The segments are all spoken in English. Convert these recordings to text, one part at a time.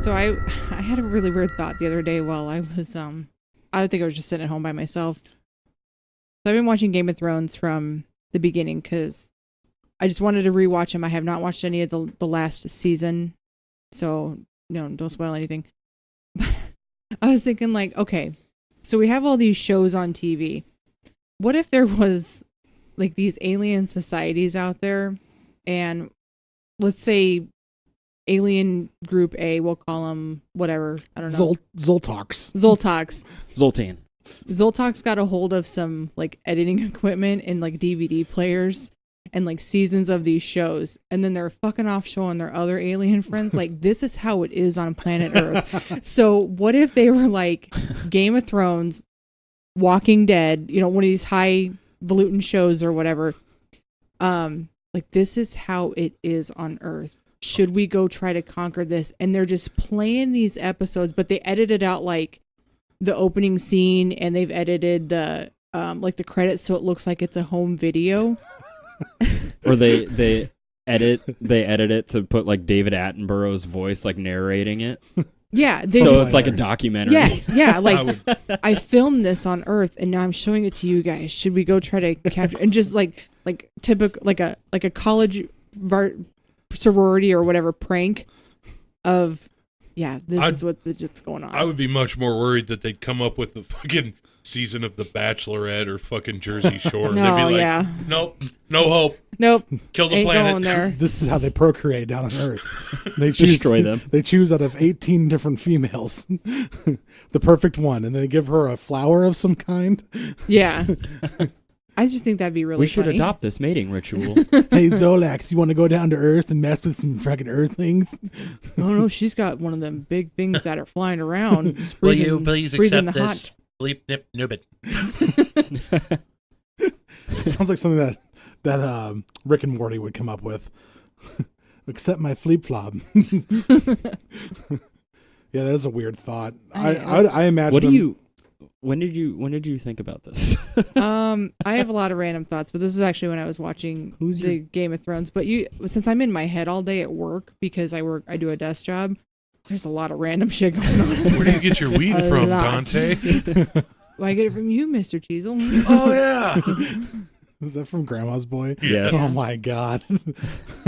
So I had a really weird thought the other day while I was I think I was just sitting at home by myself. So I've been watching Game of Thrones from the beginning because I just wanted to rewatch them. I have not watched any of the last season, so no, don't spoil anything. I was thinking like, okay, so we have all these shows on TV. What if there was like these alien societies out there, and let's say alien group A, we'll call them whatever, I don't know. Zoltox. Zoltan. Zoltox got a hold of some like editing equipment and like DVD players and like seasons of these shows, and then they're fucking off showing their other alien friends like this is how it is on planet Earth. So what if they were like Game of Thrones, Walking Dead, you know, one of these highfalutin shows or whatever, like this is how it is on Earth. Should we go try to conquer this? And they're just playing these episodes, but they edited out like the opening scene, and they've edited the like the credits so it looks like it's a home video. Or they edit it to put like David Attenborough's voice like narrating it. Yeah, so it's like a documentary. Yes, yeah, like I filmed this on Earth and now I'm showing it to you guys. Should we go try to capture and just like typical like a college sorority or whatever prank of this is what's going on. I would be much more worried that they'd come up with the fucking season of The Bachelorette or fucking Jersey Shore. No, they'd be like, yeah. Nope, no hope. Nope. Kill the Ain't planet. going there. This is how they procreate down on Earth. They choose, destroy them. They choose out of 18 different females the perfect one, and they give her a flower of some kind. Yeah. I just think that'd be really We should funny. adopt this mating ritual. Hey, Zolax, you want to go down to Earth and mess with some fucking Earthlings? Oh no, she's got one of them big things that are flying around. Just Will breathing- you please breathing accept the this? Bleep, nip, nubbit. It sounds like something that Rick and Morty would come up with. Accept my fleep flop. Yeah, that is a weird thought. I imagine. What do you? When did you think about this? I have a lot of random thoughts, but this is actually when I was watching Game of Thrones. But since I'm in my head all day at work because I do a desk job, there's a lot of random shit going on. Where do you get your weed from, Dante? Well, I get it from you, Mr. Teasel. Oh yeah. Is that from Grandma's Boy? Yes. Oh my God.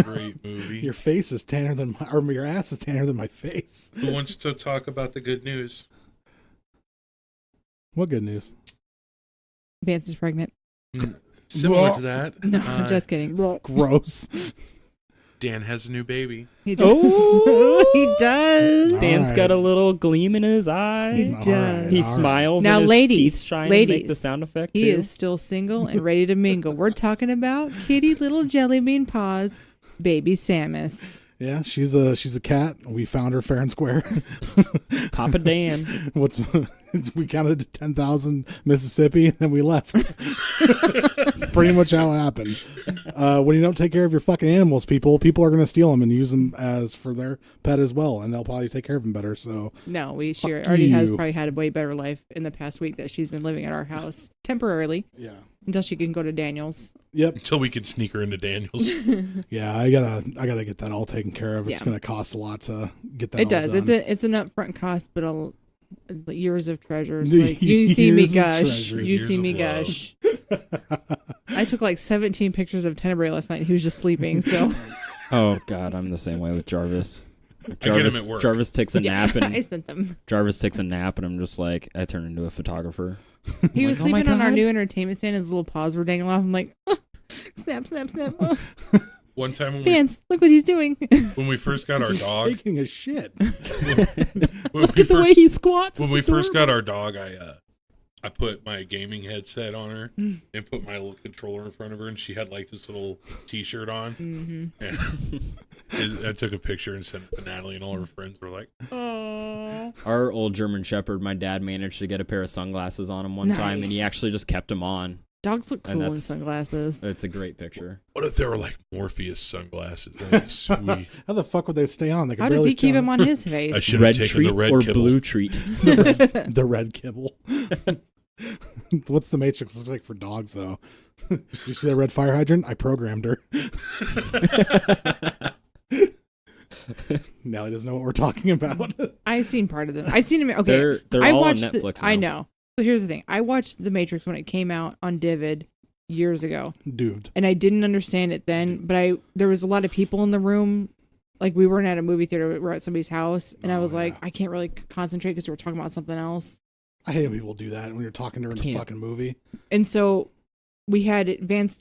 Great movie. Your face is tanner than your ass is tanner than my face. Who wants to talk about the good news? What good news? Vance is pregnant. Similar to that. No, just kidding. Gross. Dan has a new baby. He does. Oh, he does. Dan's All got right. a little gleam in his eye. He does. He smiles. Now, and his ladies, teeth shine and make the sound effect. He too. is still single and ready to mingle. We're talking about kitty little jelly bean paws, baby Samus. Yeah, she's a cat. We found her fair and square. Papa Dan. We counted to 10,000 Mississippi, and then we left. Pretty much how it happened. When you don't take care of your fucking animals, people are going to steal them and use them as for their pet as well, and they'll probably take care of them better. So No, she already has probably had a way better life in the past week that she's been living at our house temporarily. Yeah. Until she can go to Daniel's. Yep. Until we can sneak her into Daniel's. Yeah, I gotta get that all taken care of. It's Yeah. going to cost a lot to get that. It all does. done. It's an upfront cost, but years of treasures. Like, you see me Years of gush. treasures. You Years see of me love. gush. I took like 17 pictures of Tenebrae last night. He was just sleeping. So Oh God, I'm the same way with Jarvis. get him at work. Jarvis takes a nap I and sent them. Jarvis takes a nap and I'm just like I turn into a photographer. He was like, "Oh my sleeping on our God." new entertainment stand. His little paws were dangling off. I'm like, snap, snap, snap. Oh, One time when Vance, look what he's doing. we first got our dog. taking a shit. Look at the way he squats. When It's we first adorable. got our dog, I put my gaming headset on her and put my little controller in front of her, and she had like this little T-shirt on. Mm-hmm. And I took a picture and sent it to Natalie, and all her friends were like, "Oh." Our old German Shepherd, my dad managed to get a pair of sunglasses on him one time, and he Nice. actually just kept them on. Dogs look And cool in that's- sunglasses. It's a great picture. What if they were like Morpheus sunglasses? That'd be sweet. How the fuck would they stay on? They could How does barely he keep stay him on his I face? should have Red taken treat the red or kibble. blue treat? the red kibble. What's the Matrix look like for dogs, though? Did you see that red fire hydrant? I programmed her. Nelly doesn't know what we're talking about. I've seen part of them. I've seen them. Okay, they're I all on watched Netflix I now. know. So here's the thing. I watched The Matrix when it came out on Divid years ago, Dude. and I didn't understand it then. But there was a lot of people in the room. Like, we weren't at a movie theater. We were at somebody's house, and I was like, I can't really concentrate because we were talking about something else. I hate when people do that when you're talking during the fucking movie. And so we had Vance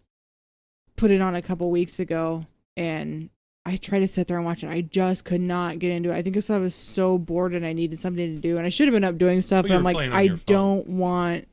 put it on a couple weeks ago, and I tried to sit there and watch it. I just could not get into it. I think because I was so bored and I needed something to do, and I should have been up doing stuff. But And I'm you were like, playing on I your phone. don't want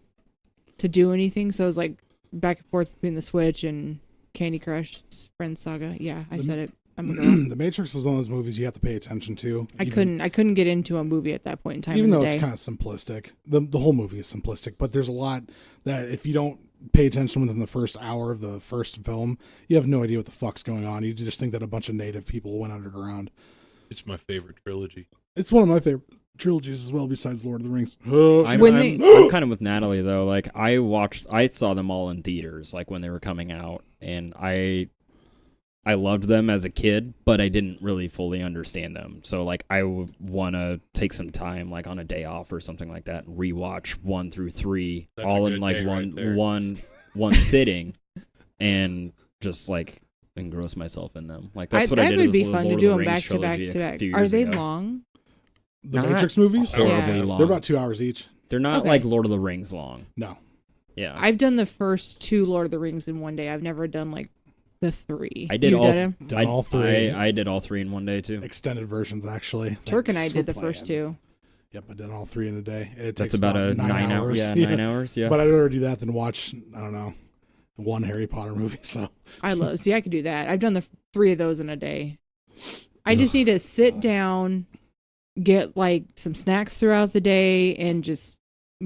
to do anything. So I was like back and forth between the Switch and Candy Crush Friends Saga. Yeah, I said it. I'm a girl. The Matrix is one of those movies you have to pay attention to. I couldn't get into a movie at that point in time. Even though in the it's day. kind of simplistic. The whole movie is simplistic, but there's a lot that if you don't pay attention within the first hour of the first film, you have no idea what the fuck's going on. You just think that a bunch of native people went underground. It's my favorite trilogy. It's one of my favorite trilogies as well, besides Lord of the Rings. I'm kind of with Natalie though. Like I saw them all in theaters, like when they were coming out, and I loved them as a kid, but I didn't really fully understand them. So like I would want to take some time, like on a day off or something like that, and rewatch 1 through 3 That's all a in good like day right there. one sitting, and just like engross myself in them. Like that's what I that did would with be the fun Lord to of do the them Rings back to back trilogy to a back. few Are years they ago. long? The Not Matrix movies? horribly Yeah. long. They're about 2 hours each. They're not Okay. like Lord of the Rings long. No. Yeah, I've done the first 2 Lord of the Rings in one day. I've never done like the 3. I did You've all. done 'em? Done all 3. I did all 3 in one day too. Extended versions, actually. Turk and I Thanks did for the first playing. 2. Yep, I did all 3 in a day. It That's takes about a 9 hours. Yeah, 9 hours. Yeah. But I'd rather do that than watch, I don't know, one Harry Potter movie. So I could do that. I've done the 3 of those in a day. I just need to sit down, get like some snacks throughout the day, and just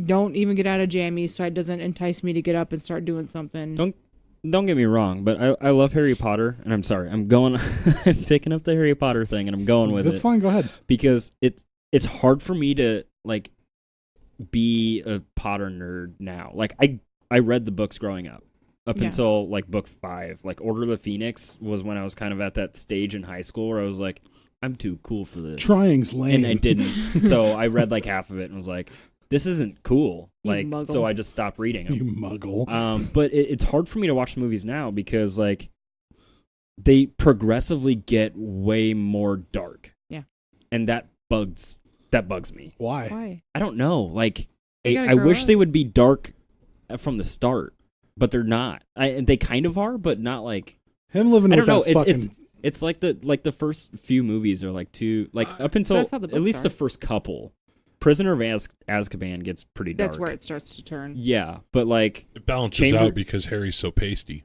don't even get out of jammies so it doesn't entice me to get up and start doing something. Don't get me wrong, but I love Harry Potter, and I'm sorry, I'm picking up the Harry Potter thing, and I'm going with that's it. fine. Go ahead. Because it's hard for me to like be a Potter nerd now. Like I read the books growing up until like book 5. Like Order of the Phoenix was when I was kind of at that stage in high school where I was like, I'm too cool for this. Trying's lame. And I didn't. So I read like half of it and was like, this isn't cool. You Like muggle. so I just stopped reading them. You muggle. But it's hard for me to watch the movies now because like they progressively get way more dark. Yeah. And that bugs me. Why? Why? I don't know. Like They gotta I grow wish up. they would be dark from the start, but they're not. They kind of are, but not like Him living I with don't know. that fucking... It's like the first few movies are like too like up until That's how the at books least are. the first couple. Prisoner of Azkaban gets pretty dark. That's where it starts to turn. Yeah, but like It balances out because Harry's so pasty.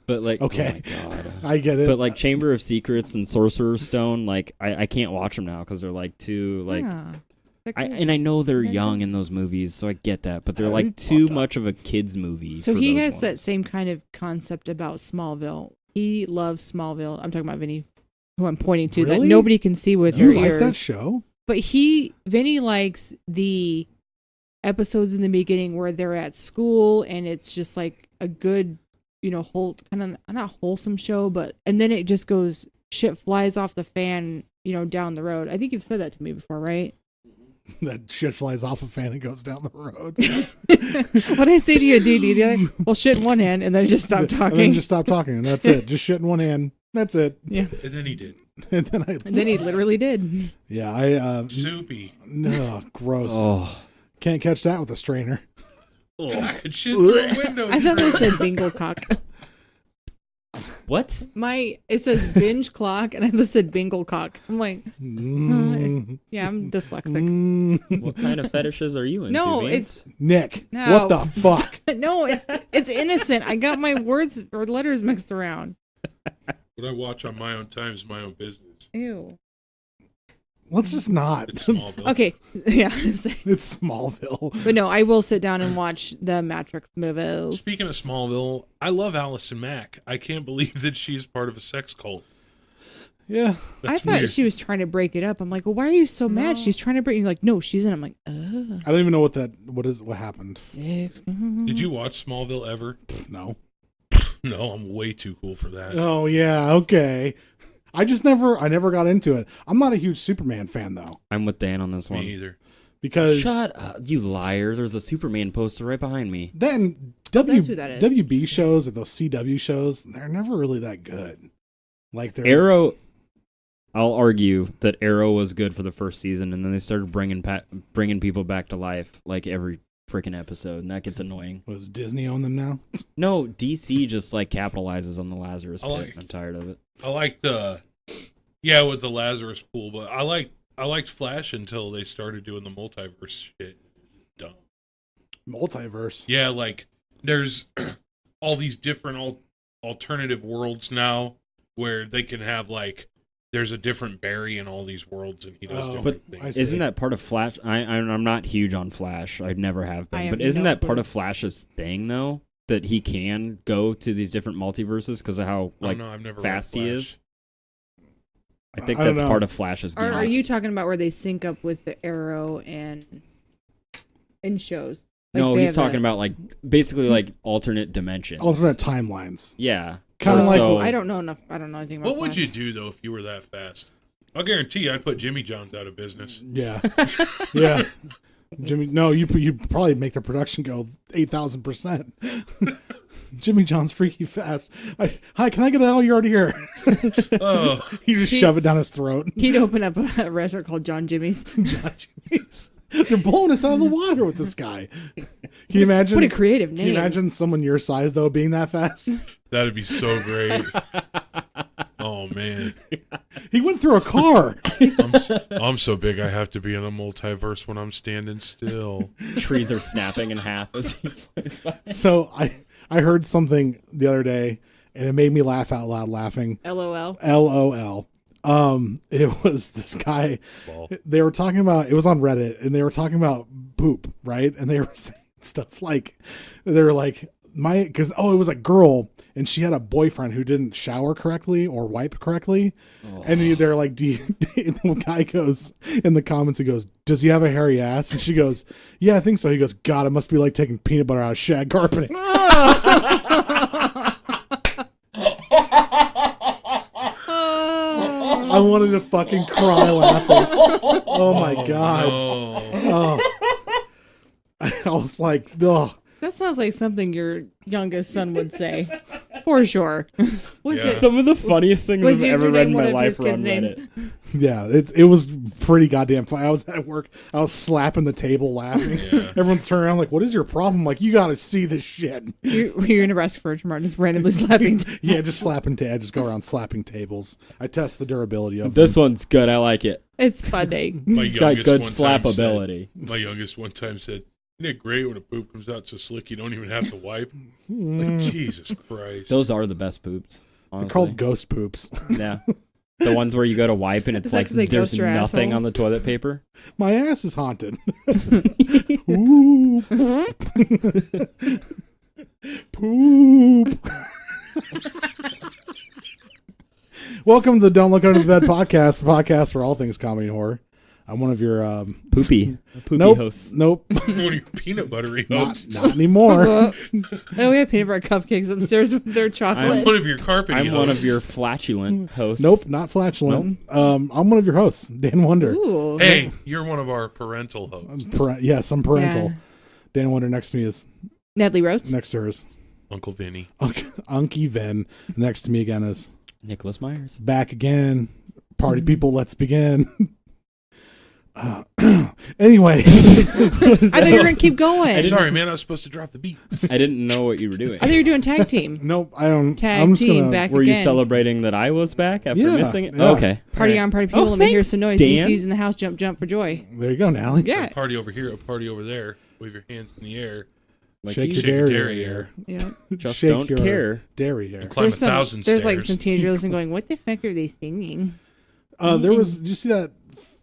but like Okay. oh my god. I get it. But like Chamber of Secrets and Sorcerer's Stone, like I can't watch them now because they're like too like Yeah. They're cool. and I know they're Yeah. young in those movies, so I get that, but they're Harry like too Potter. much of a kids movie. So for he those has that ones. same kind of concept about Smallville. He loves Smallville. I'm talking about Vinny, who I'm pointing to, that Really? nobody can see with you your like ears. that show? But Vinny likes the episodes in the beginning where they're at school and it's just like a good, whole kind of not wholesome show, but and then it just goes shit flies off the fan, down the road. I think you've said that to me before, right? That shit flies off a fan and goes down the road. What I say to you, DD, well, shit in one hand and then just stop And then talking. just stop talking, and that's it. Just shit in one hand. That's it. Yeah, And then he did. And then he literally did. Yeah, I Soupy. no, gross. Oh, Can't catch that with a strainer. I could shit through a window. I thought they said bingo cock. what? It says binge clock, and I just said bingo cock. I'm like, yeah, I'm dyslexic. What kind of fetishes are you into? No, Vance? Nick, No. what the fuck? No, it's innocent. I got my words or letters mixed around. What I watch on my own time is my own business. Ew. Let's just not. It's Smallville. Okay, yeah. It's Smallville. But no, I will sit down and watch the Matrix movies. Speaking of Smallville, I love Allison Mack. I can't believe that she's part of a sex cult. Yeah. I That's thought weird. she was trying to break it up. I'm like, well, why are you so mad? She's trying to break. You're like, no, she's in. I'm like, I don't even know what happened. 6. Did you watch Smallville ever? No. No, I'm way too cool for that. Oh yeah, okay. I never got into it. I'm not a huge Superman fan though. I'm with Dan on this one. Me either. Because Shut up, you liar! There's a Superman poster right behind me. then That's who that is. WB shows or those CW shows, they're never really that good. Like they're Arrow. I'll argue that Arrow was good for the first season, and then they started bringing people back to life like every freaking episode, and that gets annoying. Was Disney on them now? No, DC just like capitalizes on the Lazarus pit. I'm tired of it. I liked with the Lazarus pool, but I liked Flash until they started doing the multiverse shit. Dumb. Multiverse. Yeah, like there's all these different alternative worlds now where they can have like there's a different Barry in all these worlds, and he does different things. Isn't that part of Flash? I'm not huge on Flash. I never have been. But isn't that part of Flash's thing though? That he can go to these different multiverses because of how I've never fast read he Flash. is. I think that's part of Flash's game. Are you talking about where they sync up with the Arrow and shows? Like no, he's talking about like basically like alternate dimensions, alternate timelines. Yeah, Kind of like I don't know enough. I don't know anything about. What would Flash. you do though if you were that fast? I'll guarantee you I'd put Jimmy John's out of business. Yeah, yeah. Jimmy, no, you probably make the production go 8,000%. Jimmy John's freaky fast. Hi, can I get out? You're already here. Oh, You just shove it down his throat. He'd open up a restaurant called John Jimmy's. John Jimmy's. They're blowing us out of the water with this guy. Can you imagine? What a creative name. Can you imagine someone your size though being that fast? that'd be so great. Oh man, He went through a car. I'm so big I have to be in a multiverse when I'm standing still. trees are snapping in half as he flies by. So I heard something the other day, and it made me laugh out loud laughing. LOL. LOL. It was this guy. Ball. They were talking about, it was on Reddit, and they were talking about poop, right? And they were saying stuff like, they were like, it was a girl, and she had a boyfriend who didn't shower correctly or wipe correctly. Oh. And they're like, and the guy goes in the comments, he goes, does he have a hairy ass? And she goes, yeah, I think so. He goes, God, it must be like taking peanut butter out of shag carpeting. I wanted to fucking cry laughing. Oh my God. No. Oh. I was like, oh. That sounds like something your youngest son would say. For sure. Was Yeah. it? Some of the funniest things Was I've ever username read in one my of life his were on kids' names? Reddit. Yeah, it was pretty goddamn funny. I was at work. I was slapping the table laughing. Yeah. Everyone's turning around like, what is your problem? I'm like, you got to see this shit. You're in a rest for tomorrow, just randomly slapping. Yeah, just slapping. I just go around slapping tables. I test the durability of This them. one's good. I like it. It's funny. My It's got good one slap time said- ability. My youngest one time said, isn't it great when a poop comes out so slick you don't even have to wipe? Like, Jesus Christ. Those are the best poops. Honestly. They're called ghost poops. Yeah. The ones where you go to wipe and it's Is that like 'cause they there's ghost your nothing asshole? on the toilet paper. My ass is haunted. Ooh. Poop. Welcome to the Don't Look Under the Bed podcast, the podcast for all things comedy and horror. I'm one of your Poopy nope, hosts. Nope, One of your peanut buttery not, hosts. not anymore. Oh, we have peanut butter cupcakes upstairs with their I'm chocolate. one of your carpet I'm hosts. one of your flatulent hosts. Nope, not flatulent. I'm one of your hosts, Dan Wonder. Ooh. Hey, you're one of our parental hosts. Yes, I'm parental. Yeah. Dan Wonder next to me is Natalie Rose. next to her is Uncle Vinny. Unky Ven. Next to me again is Nicholas Myers. back again. Party people, let's begin. Anyway, I thought you were gonna keep going. Sorry, man, I was supposed to drop the beat. I didn't know what you were doing. I thought you were doing tag team. nope, I don't. Tag I'm just team gonna, back Were again. you celebrating that I was back after Yeah, missing it? yeah. Okay. Party All on, right. party people. Oh, Let me hear thanks, some noise. Dan. DC's in the house. Jump for joy. There you go, Nally. Yeah. A party over here, a party over there. Wave your hands in the air. Like Shake you your shake your derriere. Yeah. just Shake don't your care. derriere. Climb There's 1,000 there's stairs. like some teenagers listening going, what the fuck are they singing? There was. Did you see that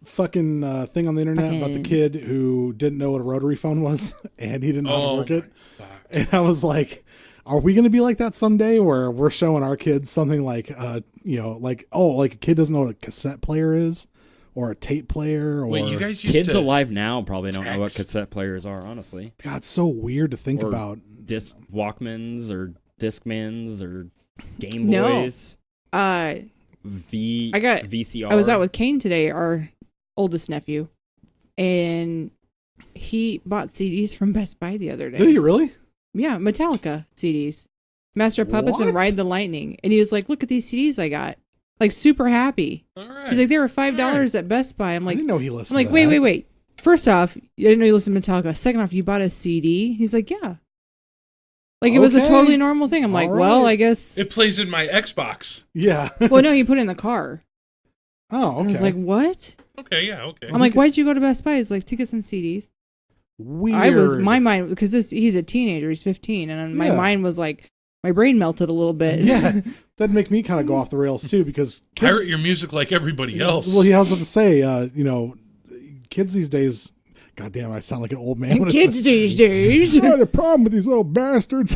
fucking thing on the internet about the Fucking- kid who didn't know what a rotary phone was and he didn't know how to work it? my God. And I was like, are we going to be like that someday where we're showing our kids something like, like a kid doesn't know what a cassette player is or a tape player or Wait, you guys used Kids to alive now probably don't know what text. cassette players are, honestly. God, it's so weird to think Or about. Disc Walkmans or Discmans or Game No. Boys. VCR. I was out with Kane today, our oldest nephew, and he bought CDs from Best Buy the other day. Did you really? Yeah, Metallica CDs. Master of Puppets and Ride the Lightning. And he was like, look at these CDs I got. Like, super happy. All right. He's like, they were $5 at Best Buy. I'm I like, didn't know he listened I'm like, to wait, that. wait. First off, I didn't know you listened to Metallica. Second off, you bought a CD? He's like, yeah. Like, it was a Okay. totally normal thing. I'm like, All well, right. I guess. It plays in my Xbox. Yeah. Well, no, he put it in the car. Oh, okay. I was like, what? Okay, yeah, okay. I'm like, why'd you go to Best Buy? He's like, to get some CDs. Weird. My mind, because he's a teenager, he's 15, and my Yeah. mind was like, my brain melted a little bit. Yeah. That'd make me kind of go off the rails, too, because Pirate your music like everybody else. Well, I was about to say, kids these days, goddamn, I sound like an old man. When Kids these days. You know, the problem with these little bastards,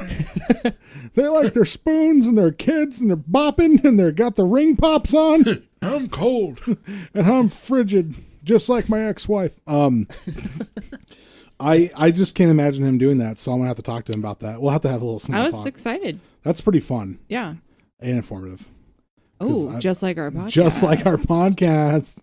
they like their spoons and their kids and they're bopping and they're got the ring pops on. I'm cold. And I'm frigid, just like my ex-wife. I just can't imagine him doing that, so I'm gonna have to talk to him about that. We'll have to have a little small I was talk. excited. That's pretty fun Yeah. and informative. Oh, just like our podcast. Just like our podcast.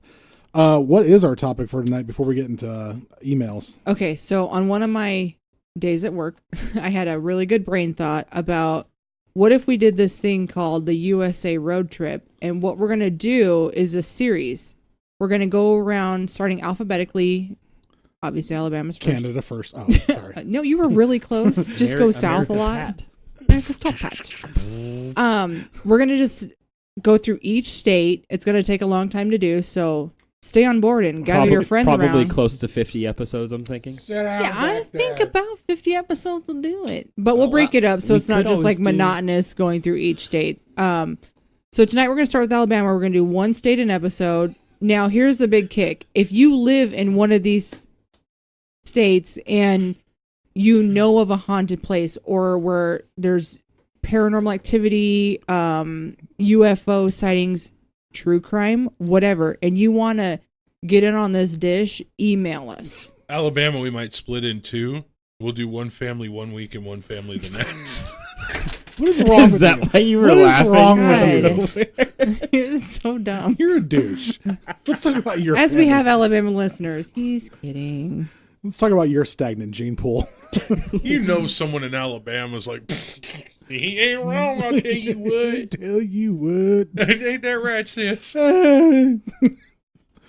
What is our topic for tonight before we get into emails? Okay, so on one of my days at work, I had a really good brain thought about what if we did this thing called the USA Road Trip, and what we're going to do is a series. We're going to go around starting alphabetically. Obviously, Alabama's first. Canada first. Oh, sorry. No, you were really close. Just go south a lot. Hat. America's top hat. We're going to just go through each state. It's going to take a long time to do, so stay on board and gather your friends probably around. close to 50 episodes, I'm thinking. Yeah, I think about 50 episodes will do it. But we'll break it up so it's not just like monotonous going through each state. So tonight we're going to start with Alabama. We're going to do one state an episode. Now, here's the big kick. If you live in one of these states and you know of a haunted place or where there's paranormal activity, UFO sightings, true crime, whatever, and you want to get in on this dish, email us. Alabama, we might split in two. We'll do one family 1 week and one family the next. What is wrong Is with that you? why you were What is laughing? wrong with God. You're so dumb. You're a douche. Let's talk about your As we family. have Alabama listeners, he's kidding. Let's talk about your stagnant gene pool. You know someone in Alabama's like, he ain't wrong, I'll tell you what. Tell you what. Ain't that right, sis?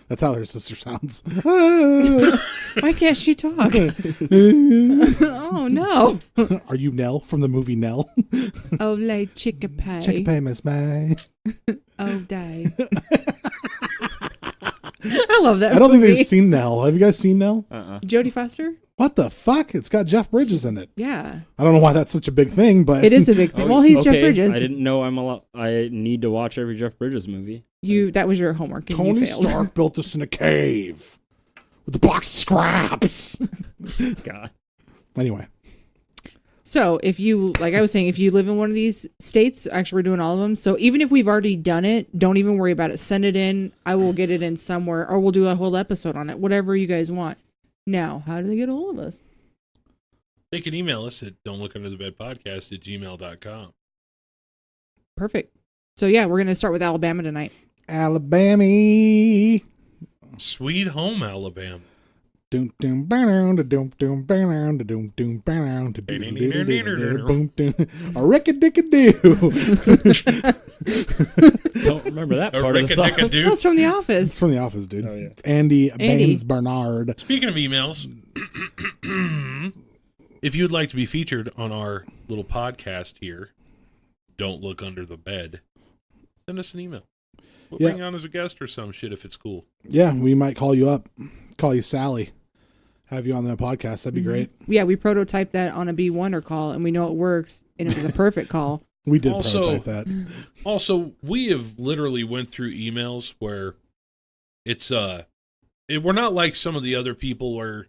That's how their sister sounds. Why can't she talk? Oh, no. Are you Nell from the movie Nell? Oh, like chicka pie. Check a pay, Miss May. Oh, die. I love that I don't movie. think they've seen Nell. Have you guys seen Nell? Jodie Foster? What the fuck? It's got Jeff Bridges in it. Yeah. I don't know why that's such a big thing, but It is a big thing. Well, he's Jeff Okay, Bridges. I didn't know I need to watch every Jeff Bridges movie. That was your homework and Tony you failed. Stark built this in a cave with a box of scraps. God. Anyway, So if you, like I was saying, if you live in one of these states, actually we're doing all of them. So even if we've already done it, don't even worry about it. Send it in. I will get it in somewhere, or we'll do a whole episode on it, whatever you guys want. Now, how do they get a hold of us? They can email us at don'tlookunderthebedpodcast@gmail.com. Perfect. So yeah, we're going to start with Alabama tonight. Alabama. Sweet home, Alabama. Doom doom doom doom doom doom doom doom doom boom doom a rickadicka-doo. Don't remember that part of the song. Rickadicka-doo. That's from The Office. It's from The Office, dude. Oh, yeah. It's Andy Baines Bernard. Speaking of emails, if you'd like to be featured on our little podcast here, Don't Look Under the Bed, send us an email. We'll bring you on as a guest or some shit if it's cool. Yeah, we might call you up. Call you Sally. Have you on the podcast. That'd be great. Yeah, we prototyped that on a B1er call, and we know it works, and it was a perfect call. We did Also- prototype that. Also, we have literally went through emails where it's we're not like some of the other people where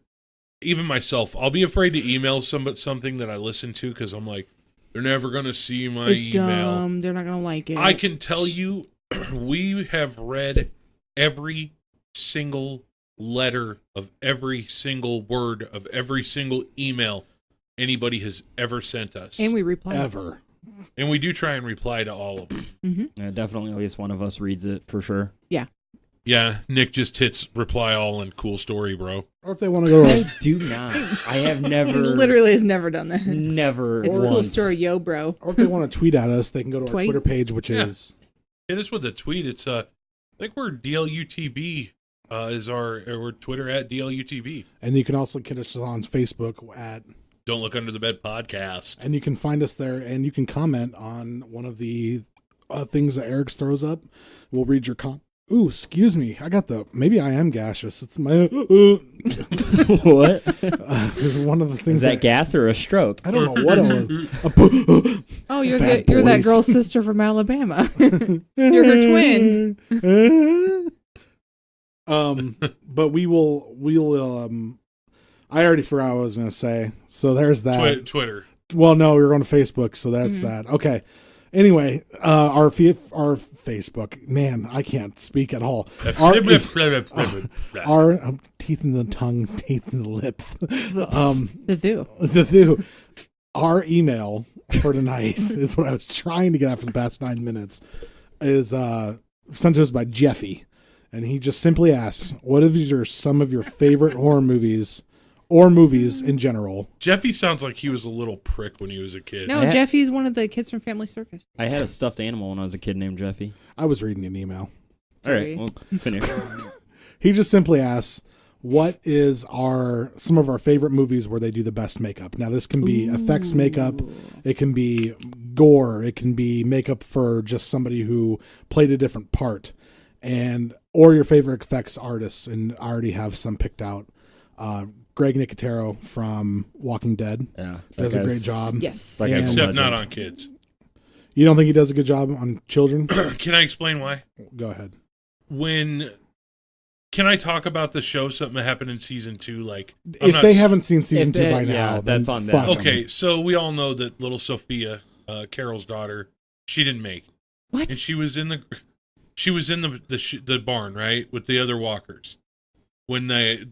even myself, I'll be afraid to email something that I listen to because I'm like, they're never gonna see my It's email. dumb. They're not going to like it. I can tell you, we have read every single letter of every single word of every single email anybody has ever sent us. And we reply. Ever. And we do try and reply to all of them. Mm-hmm. Yeah, definitely at least one of us reads it for sure. Yeah, Nick just hits reply all and cool story, bro. Or if they want to go, I do not. I have never. Literally has never done that. Never. It's a cool once. story, yo, bro. or if they want to tweet at us, they can go to our Tweet? Twitter page, which Yeah. is Hit us with a tweet. It's I think we're DLUTB is our Twitter at DLUTB. and you can also get us on Facebook at, Don't Look Under the Bed podcast. and you can find us there, and you can comment on one of the things that Eric throws up. We'll read your Ooh, excuse me. Maybe I am gaseous. It's my, What? one of the things Is that gas or a stroke? I don't know what it was. Oh, you're Fat you're that boys. girl's sister from Alabama. You're her twin. But we'll I already forgot what I was gonna say. So there's that. Twitter. Well, no, we were on Facebook, so that's that. Okay. Anyway, our Facebook, man, I can't speak at all. Our teeth in the tongue, teeth in the lips. The zoo. Our email for tonight is what I was trying to get at for the past 9 minutes. Is sent to us by Jeffy, and he just simply asks, "What are some of your favorite horror movies?" Or movies in general. Jeffy sounds like he was a little prick when he was a kid. No, Jeffy's one of the kids from Family Circus. I had a stuffed animal when I was a kid named Jeffy. I was reading an email. Sorry. All right, well, finish. He just simply asks, what is some of our favorite movies where they do the best makeup? Now, this can be effects makeup. It can be gore. It can be makeup for just somebody who played a different part. Or your favorite effects artists, and I already have some picked out. Greg Nicotero from Walking Dead does a great job. Yes. Except not on kids. You don't think he does a good job on children? Can I explain why? Go ahead. Can I talk about the show, something that happened in season 2? Like, if they haven't seen season 2 by now, yeah, then that's on them. fuck 'em. Okay, so we all know that little Sophia, Carol's daughter, she didn't make it. What? And she was in the barn, right, with the other walkers. When they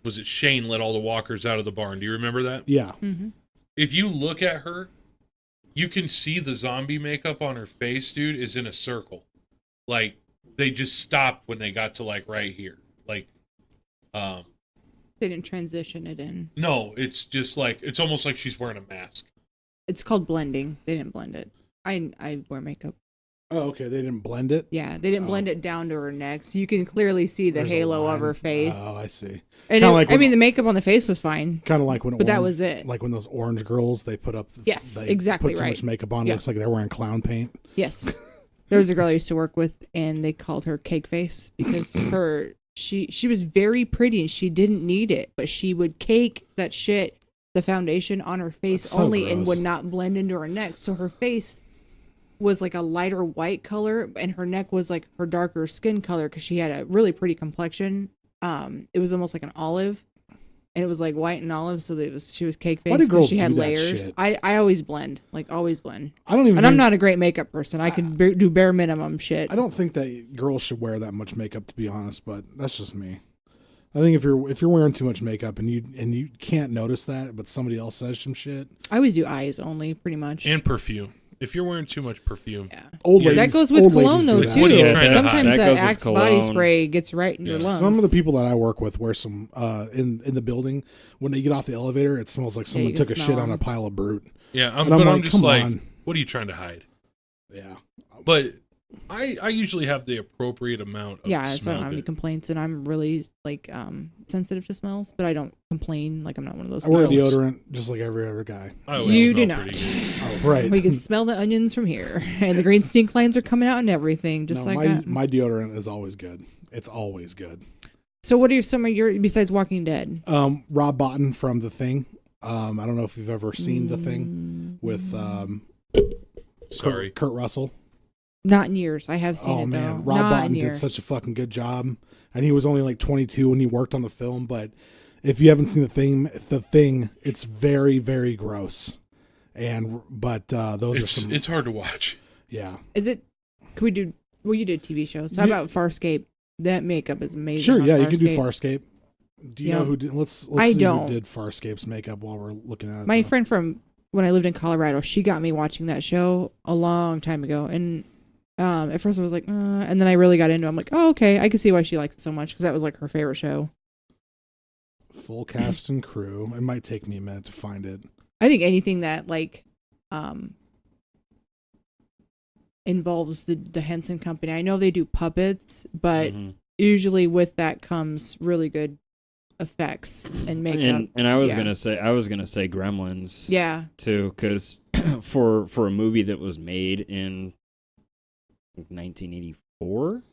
was it Shane let all the walkers out of the barn? Do you remember that? Yeah. Mm-hmm. If you look at her, you can see the zombie makeup on her face, dude, is in a circle. Like, they just stopped when they got to, like, right here. Like, They didn't transition it in. no, it's just like, it's almost like she's wearing a mask. It's called blending. They didn't blend it. I wear makeup. Oh, okay. They didn't blend it? Yeah, they didn't blend it down to her neck, so you can clearly see the There's a halo of line. her face. Oh, I see. And the makeup on the face was fine. Kind of like when, But that was it. Like when those orange girls, they put up. Yes, they exactly put too right. much makeup on. Yeah. Looks like they're wearing clown paint. Yes. There was a girl I used to work with, and they called her Cake Face because she was very pretty and she didn't need it, but she would cake that shit, the foundation on her face That's so only, and gross. would not blend into her neck. So her face was like a lighter white color, and her neck was like her darker skin color because she had a really pretty complexion. It was almost like an olive, and it was like white and olive, so she was cake Why face. do girls She had do that layers. shit? I always blend, like always blend. I don't even. And I'm think- not a great makeup person. I can do bare minimum shit. I don't think that girls should wear that much makeup, to be honest. But that's just me. I think if you're wearing too much makeup and you can't notice that, but somebody else says some shit. I always do eyes only, pretty much. And perfume. If you're wearing too much perfume. Yeah. Old Yeah. ladies, That goes with old cologne ladies though do that. too. What are you trying to hide? Sometimes That that goes with Axe body cologne. spray gets right in your Yeah. lungs. Some of the people that I work with wear some in the building. When they get off the elevator, it smells like someone you can took a smell shit on them. a pile of brute. Yeah, And I'm like, just come like, on. what are you trying to hide? Yeah. But I usually have the appropriate amount of yeah, so I smell don't have any good. complaints, and I'm really like sensitive to smells, but I don't complain. Like I'm not one of those. I wear girls. deodorant just like every other guy. I always You do smell not. pretty good. Oh, right. We can smell the onions from here, and the green stink lines are coming out and everything, just No, like that. my deodorant is always good. It's always good. So, what are some of your besides Walking Dead? Rob Bottin from The Thing. I don't know if you've ever seen The Thing with Sorry. Kurt Russell. Not in years. I have seen Oh it man, though. Rob Not Bottin in did years. such a fucking good job, and he was only like 22 when he worked on the film. But if you haven't seen The Thing, it's very, very gross. But those are some. It's hard to watch. Yeah. Is it? Can we do? Well, you did TV shows. So how about Farscape? That makeup is amazing. Sure. on Yeah, you can do Farscape. Farscape. Do you Yeah. know who did? Let's I see don't. who did Farscape's makeup while we're looking at it. My though. friend from when I lived in Colorado, she got me watching that show a long time ago. And at first I was like, and then I really got into it. I'm like, oh, okay. I can see why she likes it so much because that was like her favorite show. Full cast and crew. It might take me a minute to find it. I think anything that like involves the Henson Company. I know they do puppets, but usually with that comes really good effects and makeup. And I was gonna say Gremlins. Yeah. Too, because for a movie that was made in 1984,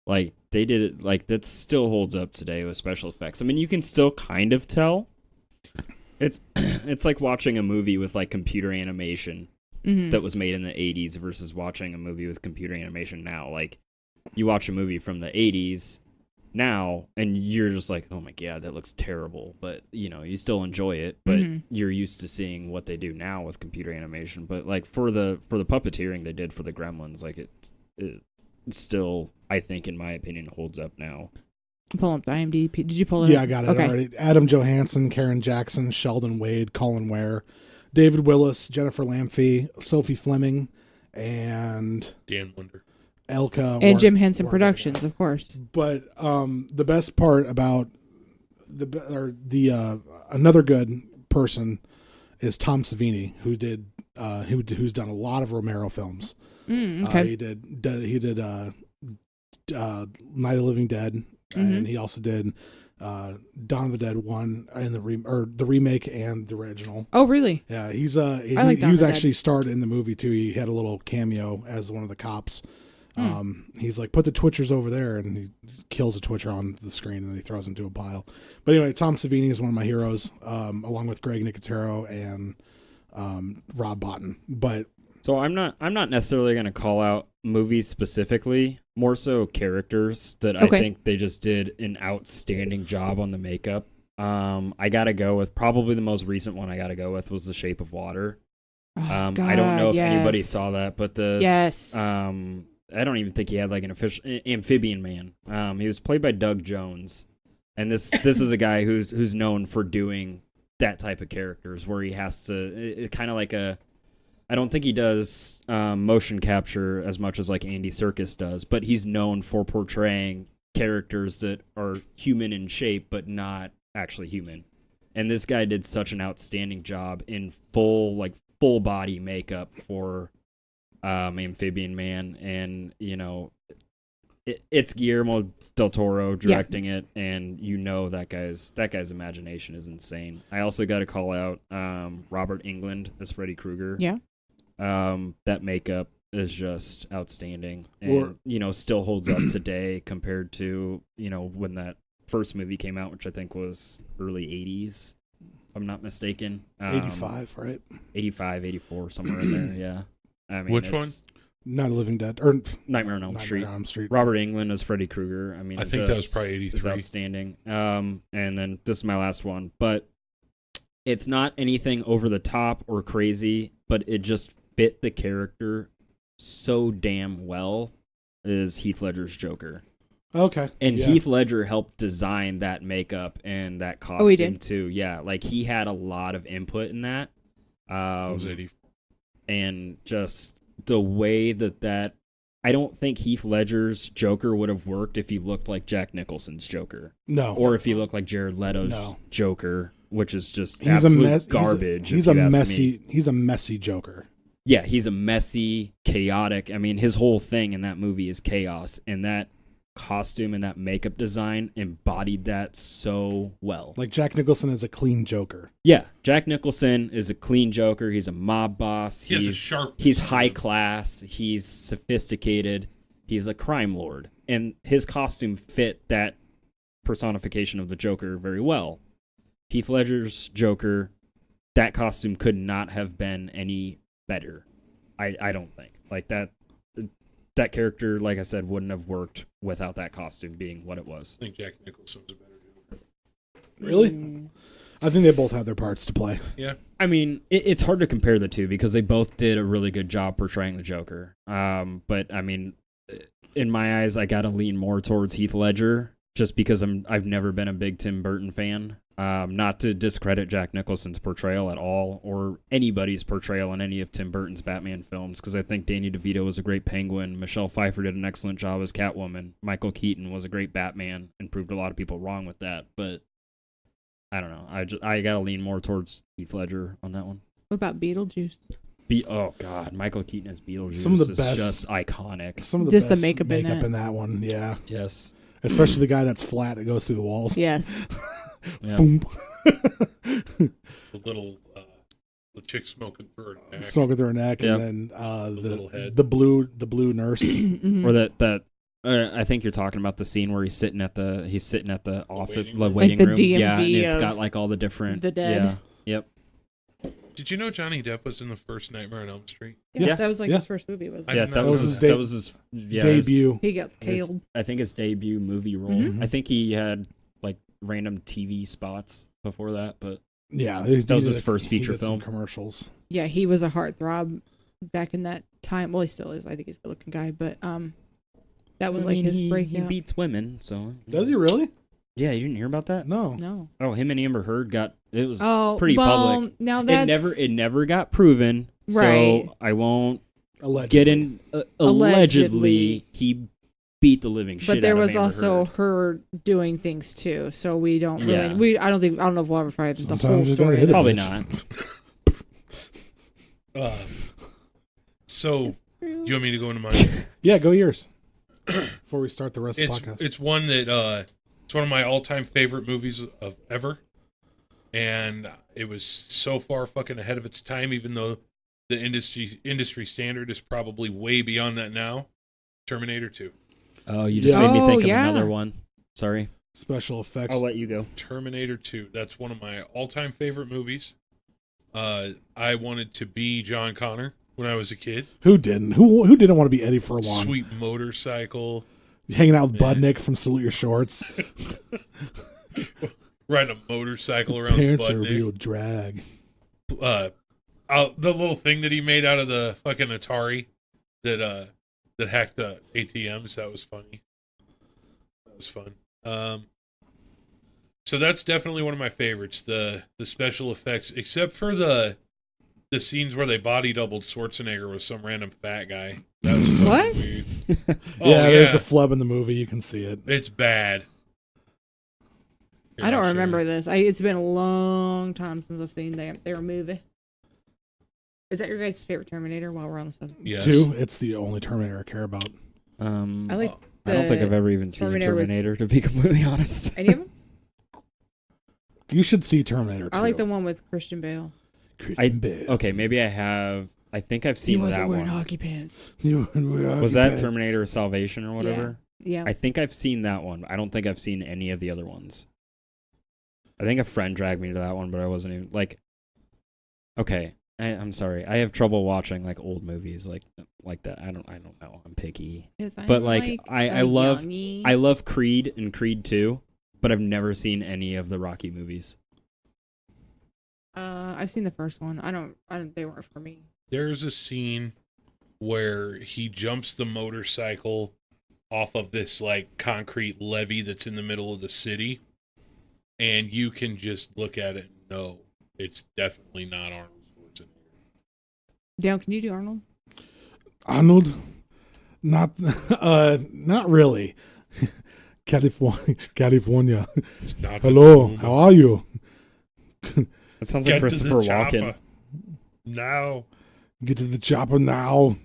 like they did it, like that still holds up today with special effects. I mean, you can still kind of tell. It's like watching a movie with like computer animation that was made in the 80s versus watching a movie with computer animation now. Like you watch a movie from the 80s now and you're just like, oh my god, that looks terrible, but you know, you still enjoy it, but you're used to seeing what they do now with computer animation. But like for the puppeteering they did for the Gremlins, like it still, I think in my opinion, holds up now. Pull up the IMDb. Did you pull it up? Yeah, I got it already. Adam Johansson, Karen Jackson, Sheldon Wade, Colin Ware, David Willis, Jennifer Lamphey, Sophie Fleming, and Dan Wonder. Elka. And Jim Henson Productions, of course. But the best part about another good person is Tom Savini, who did who's done a lot of Romero films. Okay. He did Night of the Living Dead. And he also did Dawn of the Dead 1 in the remake and the original. Oh, really? Yeah, he like was actually starred in the movie too. He had a little cameo as one of the cops. He's like, put the Twitchers over there, and he kills a Twitcher on the screen, and then he throws him into a pile. But anyway, Tom Savini is one of my heroes, along with Greg Nicotero and Rob Bottin. But so I'm not necessarily going to call out movies specifically, more so characters that I think they just did an outstanding job on the makeup. I got to go with probably the most recent one I got to go with was The Shape of Water. God, I don't know if anybody saw that, but I don't even think he had like an official amphibian man. He was played by Doug Jones, and this is a guy who's known for doing that type of characters where he has to kind of like a. I don't think he does motion capture as much as like Andy Serkis does, but he's known for portraying characters that are human in shape but not actually human. And this guy did such an outstanding job in full body makeup for Amphibian Man, and you know it's Guillermo del Toro directing it, and you know that guy's imagination is insane. I also got to call out Robert Englund as Freddy Krueger. Yeah. That makeup is just outstanding, and still holds up today compared to when that first movie came out, which I think was early 80s, if I'm not mistaken. 85, right? 85, 84, somewhere in there. Yeah. I mean, which one? Night of the Living Dead or Nightmare on Elm Street. Street. Robert Englund as Freddy Krueger. I mean, I think that was probably 83. It's outstanding. And then this is my last one, but it's not anything over the top or crazy, but it just fit the character so damn well. Is Heath Ledger's Joker. Okay. And Heath Ledger helped design that makeup and that costume he did? too. Yeah, like he had a lot of input in that. That was 80. And just the way that I don't think Heath Ledger's Joker would have worked if he looked like Jack Nicholson's Joker. No. Or if he looked like Jared Leto's Joker, which is just he's absolute garbage. He's a messy Joker. Yeah, he's a messy, chaotic. I mean, his whole thing in that movie is chaos, and that costume and that makeup design embodied that so well. Like Jack Nicholson is a clean Joker. Yeah, Jack Nicholson is a clean Joker. He's a mob boss. He's high class. He's sophisticated. He's a crime lord, and his costume fit that personification of the Joker very well. Heath Ledger's Joker, that costume could not have been any better. I don't think. Like that character, like I said, wouldn't have worked without that costume being what it was. I think Jack Nicholson's a better Joker. Really? I think they both have their parts to play. Yeah. I mean, it's hard to compare the two because they both did a really good job portraying the Joker. But I mean, in my eyes, I gotta lean more towards Heath Ledger just because I've never been a big Tim Burton fan. Not to discredit Jack Nicholson's portrayal at all, or anybody's portrayal in any of Tim Burton's Batman films, because I think Danny DeVito was a great Penguin. Michelle Pfeiffer did an excellent job as Catwoman. Michael Keaton was a great Batman and proved a lot of people wrong with that. But I don't know. I gotta lean more towards Heath Ledger on that one. What about Beetlejuice? Oh God, Michael Keaton as Beetlejuice Some of the is best, just iconic. Some of the Just the best makeup in that one, yeah. Yes. Especially the guy that's flat that goes through the walls. Yes. Yeah. Boom. The little the chick smoking through her neck. Smoking through her neck, Yep. and then little head. the blue nurse. Mhm. Or that I think you're talking about the scene where he's sitting at the office, waiting the room. waiting Like the room. DMV Yeah, and it's of got like all the different the dead. Yeah. Yep. Did you know Johnny Depp was in the first Nightmare on Elm Street? Yeah, that was like Yeah. his first movie, wasn't I it? Yeah, didn't that know was that. his Debut. He got his- killed. I think his debut movie role. Mhm. I think he had like random TV spots before that, but Yeah, that was his first feature he did some film. commercials. Yeah, he was a heartthrob back in that time. Well, he still is. I think he's a good-looking guy, but that was like his he breakout. beats women, so Does he really? Yeah, you didn't hear about that? No. No. Oh, him and Amber Heard it was Oh, pretty well, public. now that's It never got proven, Right. so I won't Allegedly. get in. Allegedly, he beat the living shit. But there out of was Amber also Heard. her doing things too, so we don't really. Yeah. I don't know if we'll ever find the whole Sometimes you gotta story. hit it. Probably bitch. not. So, do you want me to go into mine? Yeah, go yours. Before we start the rest of the podcast. It's one that it's one of my all-time favorite movies of ever, and it was so far fucking ahead of its time, even though the industry standard is probably way beyond that now. Terminator 2. Oh, you just Yeah. made me Oh, think of yeah. another one. Sorry. Special effects. I'll let you go. Terminator 2. That's one of my all-time favorite movies. I wanted to be John Connor when I was a kid. Who didn't? Who didn't want to be Eddie Furlong? Sweet motorcycle. Hanging out with Yeah. Budnick from Salute Your Shorts. Riding a motorcycle around Parents the are butt real drag. the little thing that he made out of the fucking Atari that hacked the ATMs, that was funny. That was fun. So that's definitely one of my favorites. The special effects, except for the scenes where they body doubled Schwarzenegger with some random fat guy. That was What? fucking weird. There's a flub in the movie. You can see it. It's bad. Here, I don't I'll show remember you. this. It's been a long time since I've seen their movie. Is that your guys' favorite Terminator? While we're on the subject, Yes. 2, it's the only Terminator I care about. I like. I don't think the I've ever even seen a Terminator with- Terminator, to be completely honest. Any of them? You should see Terminator 2. I like the one with Christian Bale. Christian Bale. Okay, maybe I have. I think I've seen that one. hockey pants. Was that Terminator Salvation or whatever? Yeah. I think I've seen that one. I don't think I've seen any of the other ones. I think a friend dragged me to that one, but I wasn't even like. Okay, I'm sorry. I have trouble watching like old movies like that. I don't know. I'm picky. But like I love Creed and Creed 2, but I've never seen any of the Rocky movies. I've seen the first one. I don't. They weren't for me. There's a scene where he jumps the motorcycle off of this like concrete levee that's in the middle of the city, and you can just look at it and know it's definitely not Arnold Schwarzenegger. Dale, can you do Arnold? Arnold? Not really. California. It's not Hello, the how are you? It sounds Get like to Christopher the Walken. chopper. Now. Get to the chopper now.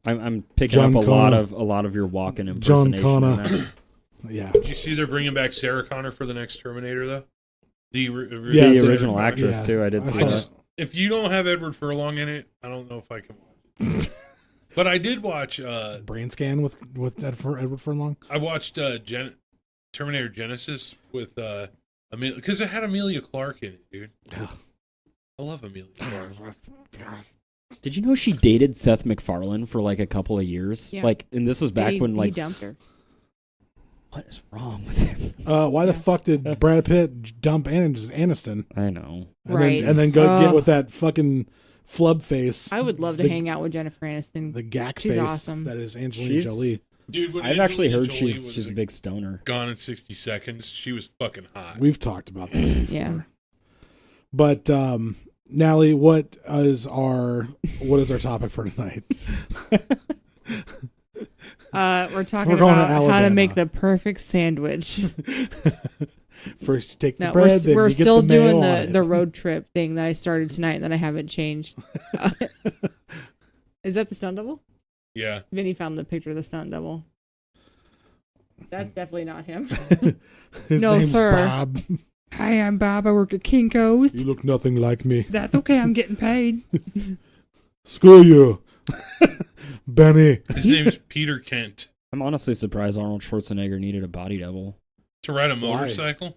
I'm picking John up a Connor. lot of your Walken John impersonation. Connor. in that. Yeah. Did you see they're bringing back Sarah Connor for the next Terminator though? Yeah, the the- original actress yeah. too. I did I see saw that. that. If you don't have Edward Furlong in it, I don't know if I can watch it. But I did watch Brain scan with Edward Furlong. I watched Terminator Genesis with Amelia, because it had Amelia Clarke in it, dude. I love Amelia Clarke. Did you know she dated Seth MacFarlane for like a couple of years? Yeah. Like, and this was back when he like, dumped her. what is wrong with him? Why the Yeah. fuck did Brad Pitt dump Aniston? I know. Right. And then go get Oh. with that fucking flub face. I would love to The- hang out with Jennifer Aniston. The gack She's face awesome. that is Angelina She's Jolie. Dude, when I've actually Angelina heard Jolie she's was a big stoner. Gone in 60 Seconds. She was fucking hot. We've talked about this before. Yeah. But Natalie, what is our topic for tonight? We're talking We're going to about how to Alabama. make the perfect sandwich. First, you take the No, bread. then we're you get still the mayo doing on the it. road trip thing that I started tonight and that I haven't changed. Is that the stunt double? Yeah. Vinny found the picture of the stunt double. That's definitely not him. His No, name's sir. Bob. Hi, I'm Bob. I work at Kinko's. You look nothing like me. That's okay. I'm getting paid. Screw you, Benny. His name's Peter Kent. I'm honestly surprised Arnold Schwarzenegger needed a body double. To ride a Why? motorcycle?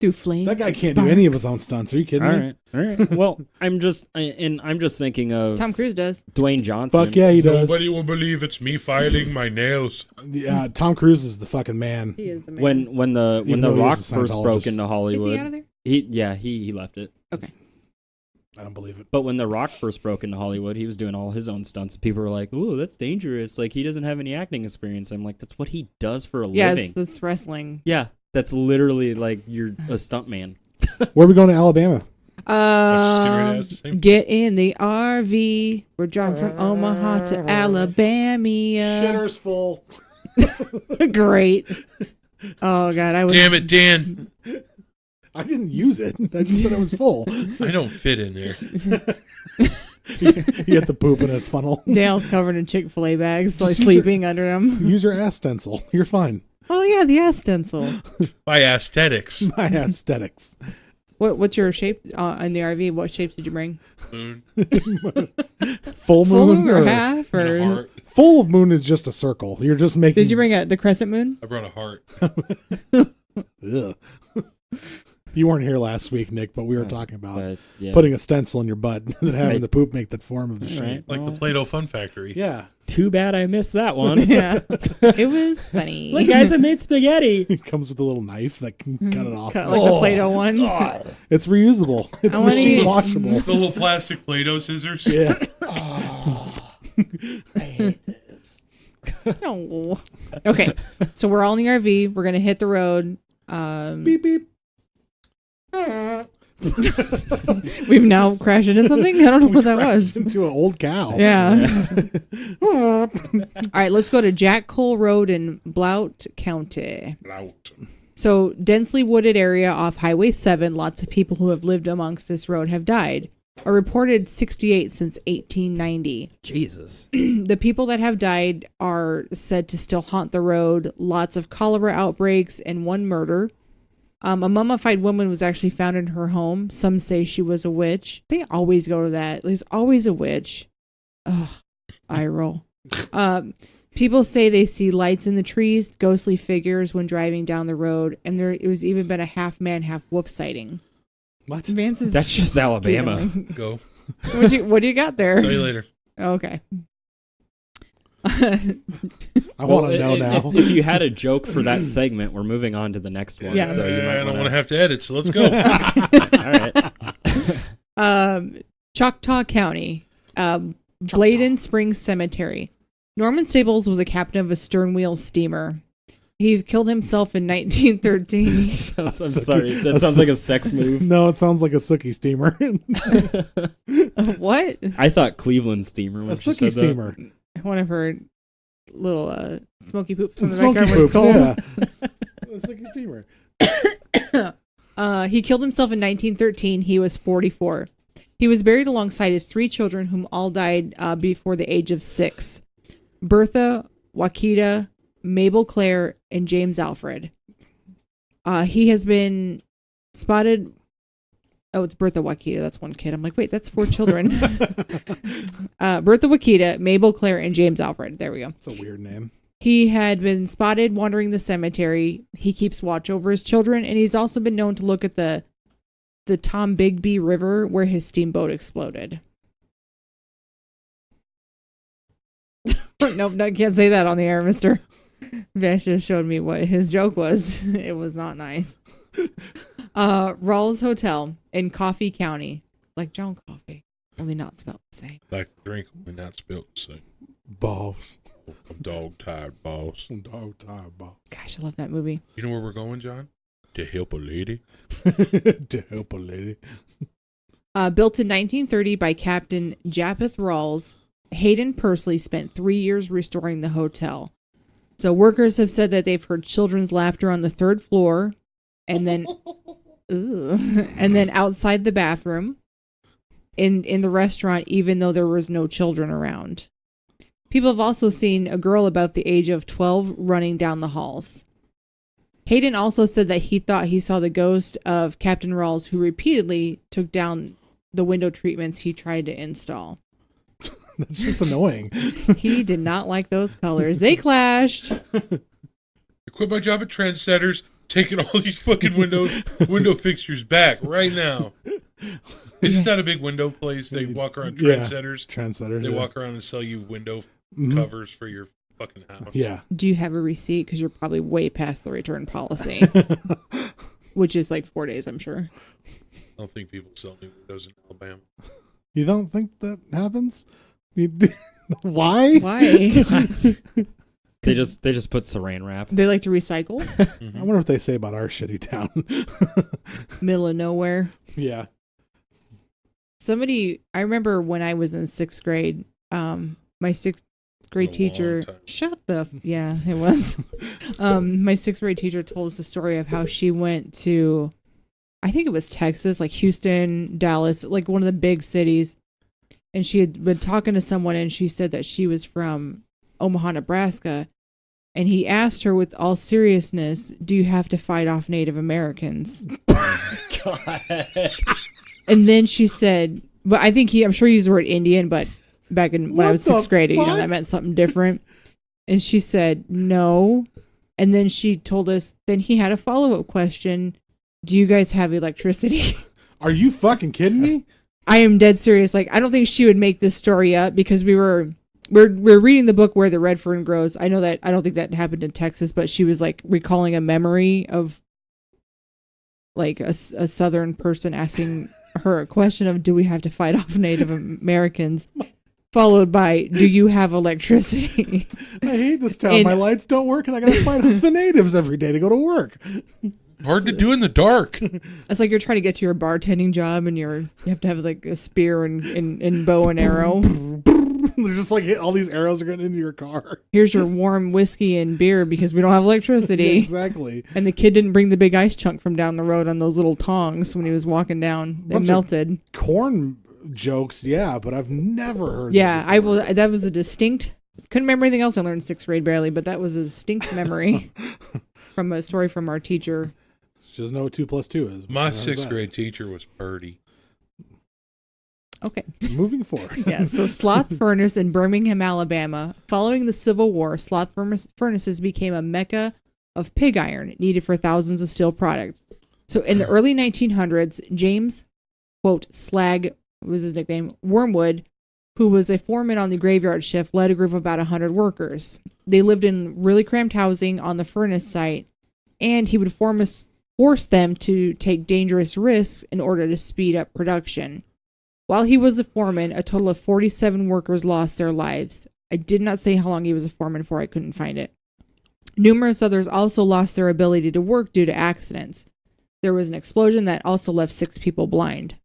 Through flames. That guy and can't do any of his sparks. own stunts. Are you kidding All me? right. Well, I'm just thinking of Tom Cruise does. Dwayne Johnson. Fuck yeah, he does. Nobody will believe it's me filing my nails. Yeah, Tom Cruise is the fucking man. He is the man. When the Even though he Rock was a first Scientologist. broke into is Hollywood, he out of there? he left it. Okay. I don't believe it. But when The Rock first broke into Hollywood, he was doing all his own stunts. People were like, "Ooh, that's dangerous. Like he doesn't have any acting experience." I'm like, "That's what he does for a Yeah, living." it's wrestling. Yeah, that's literally like you're a stuntman. Where are we going to Alabama? just getting ready to ask the same. Get in the RV. We're driving from Omaha to Alabama. Shitter's full. Great. Oh God, I was. Damn it, Dan. I didn't use it. I just said it was full. I don't fit in there. You had the poop in a funnel. Dale's covered in Chick-fil-A bags, like sleeping under them. Use your ass stencil. You're fine. Oh yeah, the ass stencil. By aesthetics. My aesthetics. What's your shape in the RV? What shapes did you bring? Moon. Full moon, Full or half And a or? heart. full of moon is just a circle. You're just making. Did you bring the crescent moon? I brought a heart. Ugh. You weren't here last week, Nick, but we were talking about But, yeah. putting a stencil in your butt and then having Right. the poop make the form of the All shape. right. Like Well, the Play-Doh Fun Factory. Yeah. Too bad I missed that one. Yeah, it was funny. Look, guys, I made spaghetti. It comes with a little knife that can cut it off. Cut like the Play-Doh one. It's reusable. It's I wanna machine eat- washable. The little plastic Play-Doh scissors. Yeah. I hate this. No. Okay, so we're all in the RV. We're gonna hit the road. Beep beep. We've now crashed into something. I don't know what that was. Into an old cow. Yeah. All right, let's go to Jack Cole Road in Blount County. Lout. So, densely wooded area off Highway 7. Lots of people who have lived amongst this road have died. A reported 68 since 1890. Jesus. The people that have died are said to still haunt the road. Lots of cholera outbreaks and one murder. A mummified woman was actually found in her home. Some say she was a witch. They always go to that. There's always a witch. Ugh, eye roll. People say they see lights in the trees, ghostly figures when driving down the road, and there it was even been a half man, half wolf sighting. What? Vance is That's just Alabama. Go. what do you got there? Tell you later. Okay. I want to know now. If you had a joke for that segment, we're moving on to the next one. Yeah. So you I might don't want want to have to edit, so let's go. All right. Choctaw County, Bladen Springs Cemetery. Norman Stables was a captain of a sternwheel steamer. He killed himself in 1913. I'm sorry. That sounds like a sex move. No, it sounds like a Sookie steamer. What? I thought Cleveland steamer A when she Sookie said steamer. One of her little smoky poops in the Smoky backyard. What it's poops, called. yeah. A Sookie steamer. He killed himself in 1913. He was 44. He was buried alongside his 3 children, whom all died before the age of 6. Bertha, Wakita, Mabel Claire, and James Alfred. He has been spotted. Oh, it's Bertha Wakita. That's one kid. I'm like, wait, that's 4 children. Bertha Wakita, Mabel Claire, and James Alfred. There we go. It's a weird name. He had been spotted wandering the cemetery. He keeps watch over his children, and he's also been known to look at the Tom Bigby River where his steamboat exploded. Nope, I can't say that on the air, mister. Vash just showed me what his joke was. It was not nice. Rawls Hotel in Coffee County. Like John Coffee, only not spelled the same. Like drink when not spilled. So Balls. I'm dog tired, boss. Dog tired, boss. Gosh, I love that movie. You know where we're going, John? To help a lady. To help a lady. Built in 1930 by Captain Japheth Rawls, Hayden Pursley spent 3 years restoring the hotel. So workers have said that they've heard children's laughter on the third floor, and then, and then outside the bathroom, in the restaurant, even though there was no children around. People have also seen a girl about the age of 12 running down the halls. Hayden also said that he thought he saw the ghost of Captain Rawls, who repeatedly took down the window treatments he tried to install. That's just annoying. He did not like those colors. They clashed. I quit my job at Trendsetters, taking all these fucking window fixtures back right now. Isn't that a big window place? They walk around Trendsetters. Trendsetters. They walk around and sell you window covers for your fucking house. Yeah. Do you have a receipt? Because you're probably way past the return policy, which is like 4 days, I'm sure. I don't think people sell new windows in Alabama. You don't think that happens? Why? Why? They just put saran wrap. They like to recycle. I wonder what they say about our shitty town. Middle of nowhere. Yeah. I remember when I was in 6th grade, my 6th grade teacher, yeah, it was. My 6th grade teacher told us the story of how she went to, I think it was Texas, like Houston, Dallas, like one of the big cities. And she had been talking to someone and she said that she was from Omaha, Nebraska. And he asked her with all seriousness, do you have to fight off Native Americans? God. And then she said, but I'm sure he used the word Indian, but back when I was 6th grade, that meant something different. And she said, no. And then she told us, then he had a follow-up question. Do you guys have electricity? Are you fucking kidding me? I am dead serious. Like, I don't think she would make this story up because we're reading the book Where the Red Fern Grows. I don't think that happened in Texas, but she was like recalling a memory of like a Southern person asking her a question of, do we have to fight off Native Americans? Followed by, do you have electricity? I hate this town. My lights don't work and I gotta fight off the natives every day to go to work. Hard to do in the dark. It's like you're trying to get to your bartending job and you have to have like a spear and bow and arrow. They're just like all these arrows are getting into your car. Here's your warm whiskey and beer because we don't have electricity. Yeah, exactly. And the kid didn't bring the big ice chunk from down the road on those little tongs when he was walking down. They melted. Corn jokes, yeah, but I've never heard. Yeah, that was a distinct. Couldn't remember anything else I learned in 6th grade barely, but that was a distinct memory from a story from our teacher. She doesn't know what 2 + 2 is. My 6th grade teacher was Purdy. Okay. Moving forward. Yeah, so Sloth Furnace in Birmingham, Alabama. Following the Civil War, Sloth Furnaces became a mecca of pig iron needed for thousands of steel products. So in the early 1900s, James, quote, Slag, was his nickname, Wormwood, who was a foreman on the graveyard shift, led a group of about 100 workers. They lived in really cramped housing on the furnace site, and he would force them to take dangerous risks in order to speed up production. While he was a foreman, a total of 47 workers lost their lives. I did not say how long he was a foreman for. I couldn't find it. Numerous others also lost their ability to work due to accidents. There was an explosion that also left 6 people blind.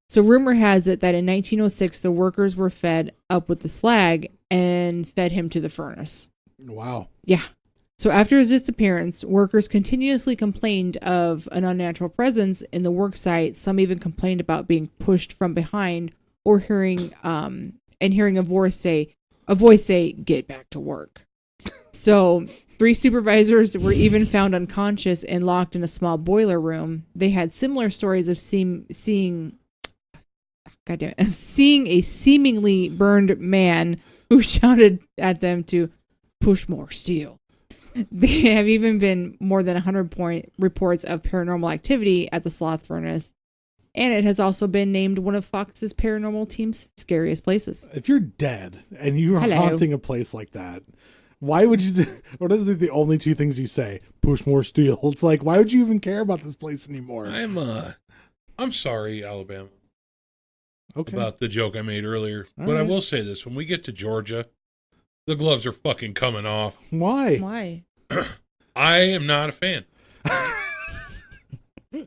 So rumor has it that in 1906, the workers were fed up with the slag and fed him to the furnace. Wow. Yeah. So after his disappearance, workers continuously complained of an unnatural presence in the work site. Some even complained about being pushed from behind or hearing a voice say, "Get back to work." So 3 supervisors were even found unconscious and locked in a small boiler room. They had similar stories of seeing a seemingly burned man who shouted at them to push more steel. There have even been more than 100 reports of paranormal activity at the Sloth Furnace, and it has also been named one of Fox's paranormal team's scariest places. If you're dead and you're haunting a place like that, why would you? What is the only 2 things you say? Push more steel. It's like, why would you even care about this place anymore? I'm sorry, Alabama. Okay. About the joke I made earlier, All but I right. will say this: when we get to Georgia, The gloves are fucking coming off. Why? Why? I am not a fan.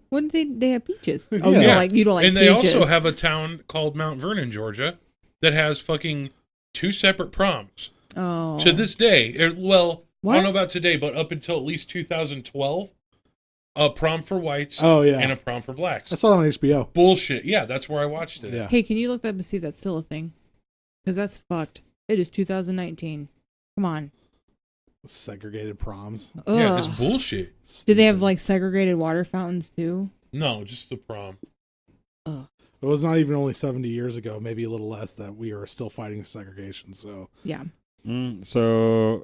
What did they have peaches? Oh, Yeah. you don't like and they peaches. also have a town called Mount Vernon, Georgia, that has fucking 2 separate proms. Oh. To this day, well, What? I don't know about today, but up until at least 2012, a prom for whites Oh, yeah. and a prom for blacks. I saw it on HBO. Bullshit. Yeah, that's where I watched it. Yeah. Hey, can you look that up and see if that's still a thing? Because that's fucked. It is 2019. Come on. Segregated proms. Ugh. Yeah, it's bullshit. Do they have like segregated water fountains too? No, just the prom. Ugh. It was not even only 70 years ago, maybe a little less, that we are still fighting segregation. So Yeah. So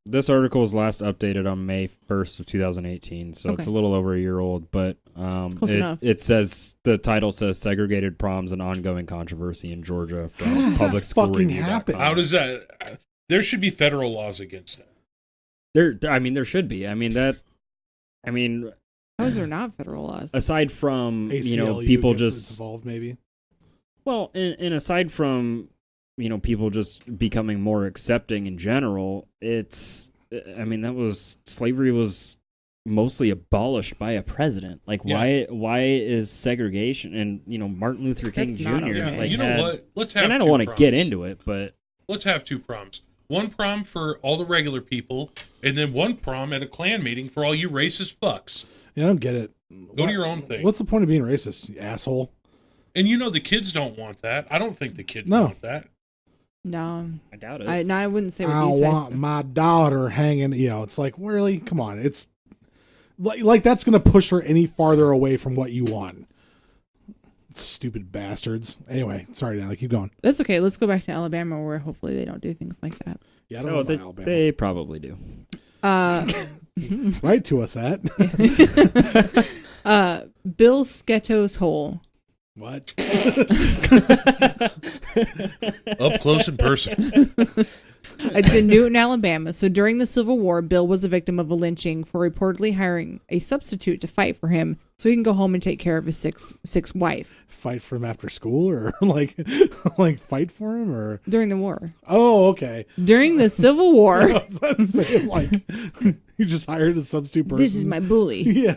this article was last updated on May 1st of 2018, so it's a little over a year old, but close enough. It says, the title says segregated proms and ongoing controversy in Georgia How from does that fucking publicschoolreview.com. happen? How does that? There should be federal laws against that. There should be. How is there not federal laws? Aside from, ACLU people gets just, involved, maybe. well, and aside from, people just becoming more accepting in general, slavery was mostly abolished by a president. Like, why is segregation, and, Martin Luther King That's Jr. not okay. Yeah, like, you know what? Let's have. and I don't want to get into it, but Let's have 2 proms. One prom for all the regular people, and then one prom at a Klan meeting for all you racist fucks. Yeah, I don't get it. Go to your own thing. What's the point of being racist, you asshole? And the kids don't want that. I don't think the kids No. want that. No, I doubt it. I wouldn't say with I these want guys. my daughter hanging. It's like, really? Come on. It's like that's going to push her any farther away from what you want. Stupid bastards. Anyway, sorry, Natalie, keep going. That's okay. Let's go back to Alabama, where hopefully they don't do things like that. Yeah, I don't know about Alabama. They probably do. Write to us at. Bill Schetto's hole. What? Up close in person. It's in Newton, Alabama. So during the Civil War, Bill was a victim of a lynching for reportedly hiring a substitute to fight for him so he can go home and take care of his sixth wife. Fight for him after school, or like fight for him, or During the war. oh, okay. During the Civil War. I was about to say, like, you just hired a substitute person. This is my bully. Yeah.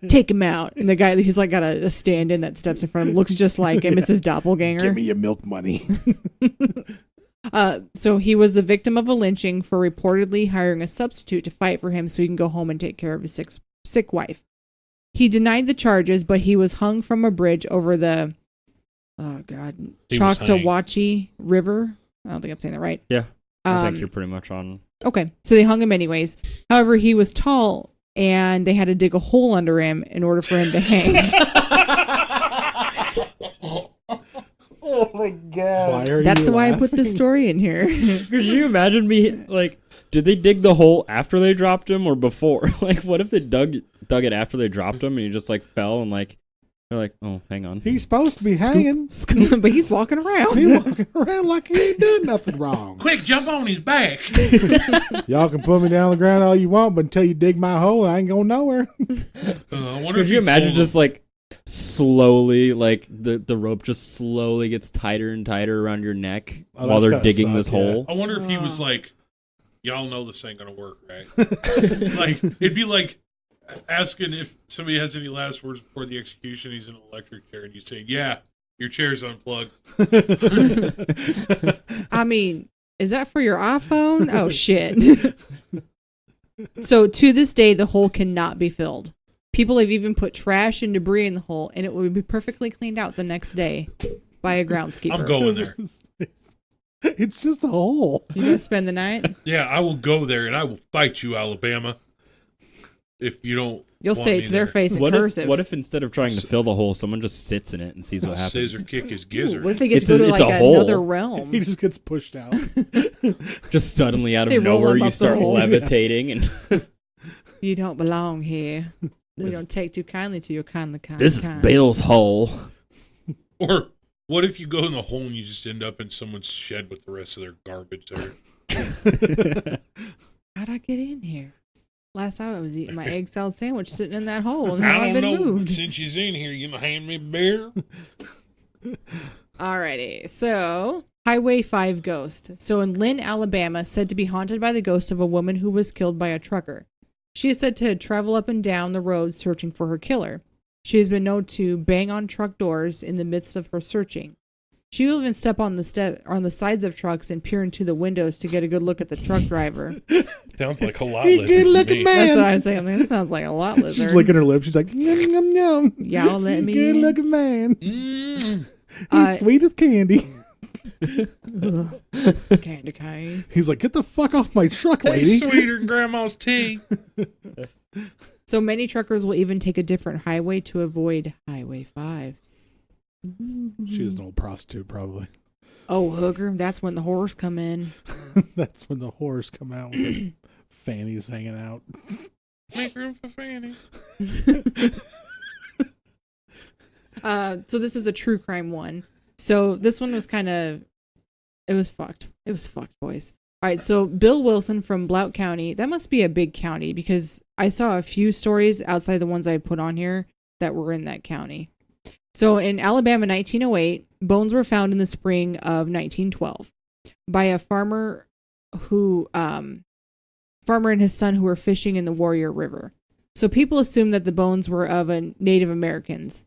Take him out. And the guy, he's like got a stand-in that steps in front of him, looks just like him. It's his doppelganger. Give me your milk money. So he was the victim of a lynching for reportedly hiring a substitute to fight for him so he can go home and take care of his sick wife. He denied the charges, but he was hung from a bridge over the Choctawhatchee River. I don't think I'm saying that right. Yeah, I think you're pretty much on. Okay, so they hung him anyways. However, he was tall, and they had to dig a hole under him in order for him to hang. Oh my god! That's why I put this story in here. Could you imagine me like? Did they dig the hole after they dropped him or before? Like, what if they dug it after they dropped him and he just like fell and like they're like, oh, hang on. He's supposed to be hanging. But he's walking around. He's walking around like he ain't done nothing wrong. Quick, jump on his back. Y'all can put me down on the ground all you want, but until you dig my hole, I ain't going nowhere. I wonder Could if you imagine told just like slowly, like the rope just slowly gets tighter and tighter around your neck Oh, while that's they're gotta digging suck, this yeah. hole? I wonder if he was like, y'all know this ain't gonna work, right? Like, it'd be like asking if somebody has any last words before the execution. He's in an electric chair, and you say, "Yeah, your chair's unplugged." I mean, is that for your iPhone? Oh, shit. So to this day, the hole cannot be filled. People have even put trash and debris in the hole, and it would be perfectly cleaned out the next day by a groundskeeper. I'm going there. It's just a hole. You gonna spend the night? Yeah, I will go there, and I will fight you, Alabama. If you don't, You'll want say me it to their there. face in What cursive. if instead of trying to fill the hole, someone just sits in it and sees what happens? Scissor kick his Ooh, gizzard. what if they get to It's go to a- it's like a hole. another He realm? just gets pushed out. Just suddenly out They of roll nowhere, him you up the start hole. levitating, and You don't belong here. We don't take too kindly to your kind. this is Bill's hole. Or what if you go in the hole and you just end up in someone's shed with the rest of their garbage there? How'd I get in here? Last night I was eating my egg salad sandwich sitting in that hole, and I now I've don't been know. moved. Since she's in here, you gonna hand me a beer? Alrighty, so Highway 5 ghost. So in Lynn, Alabama, said to be haunted by the ghost of a woman who was killed by a trucker. She is said to travel up and down the road searching for her killer. She has been known to bang on truck doors in the midst of her searching. She will even step on the sides of trucks and peer into the windows to get a good look at the truck driver. Sounds like a lot lizard to good-looking me. man. That's what I was saying. That sounds like a lot lizard. She's licking her lips. She's like, yum, yum, yum. Y'all let me Good in. looking man. Mm. He's sweet as candy. Candy cane. He's like, get the fuck off my truck, Hey, lady. sweeter than grandma's tea. So many truckers will even take a different highway to avoid Highway 5. She's an old prostitute, probably. Oh, hooker, that's when the whores come in. That's when the whores come out with their fannies hanging out. Make room for Fanny. So this is a true crime one. So this one was it was fucked. It was fucked, boys. All right, so Bill Wilson from Blount County. That must be a big county because I saw a few stories outside the ones I put on here that were in that county. So in Alabama, 1908, bones were found in the spring of 1912 by a farmer and his son who were fishing in the Warrior River. So people assumed that the bones were of Native Americans.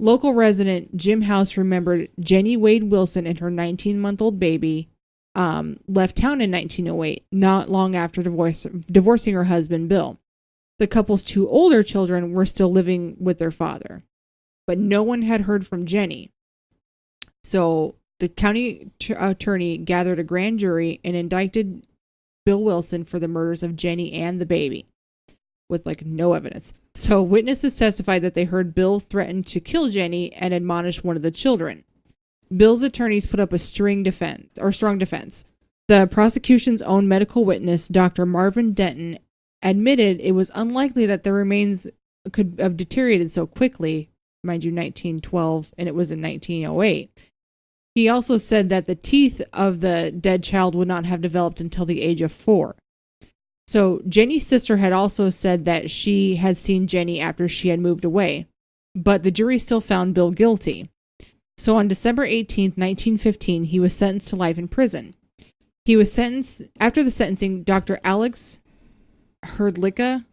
Local resident Jim House remembered Jenny Wade Wilson and her 19-month-old baby left town in 1908, not long after divorcing her husband, Bill. The couple's two older children were still living with their father, but no one had heard from Jenny. So the county attorney gathered a grand jury and indicted Bill Wilson for the murders of Jenny and the baby with no evidence. So witnesses testified that they heard Bill threaten to kill Jenny and admonish one of the children. Bill's attorneys put up a strong defense. The prosecution's own medical witness, Dr. Marvin Denton, admitted it was unlikely that the remains could have deteriorated so quickly, mind you, 1912, and it was in 1908. He also said that the teeth of the dead child would not have developed until the age of 4. So Jenny's sister had also said that she had seen Jenny after she had moved away, but the jury still found Bill guilty. So on December 18th, 1915, he was sentenced to life in prison. He was sentenced, after the sentencing, Dr. Alex Herdlicka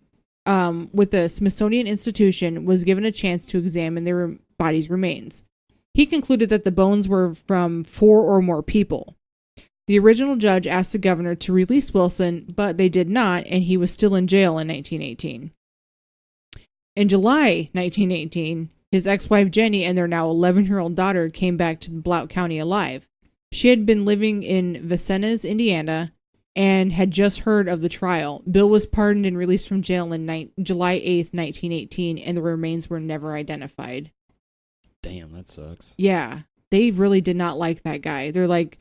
with the Smithsonian Institution was given a chance to examine their body's remains. He concluded that the bones were from 4 or more people. The original judge asked the governor to release Wilson, but they did not, and he was still in jail in 1918. In July 1918, his ex-wife Jenny and their now 11-year-old daughter came back to Blount County alive. She had been living in Vincennes, Indiana, and had just heard of the trial. Bill was pardoned and released from jail on July 8th, 1918, and the remains were never identified. Damn, that sucks. Yeah, they really did not like that guy. They're like,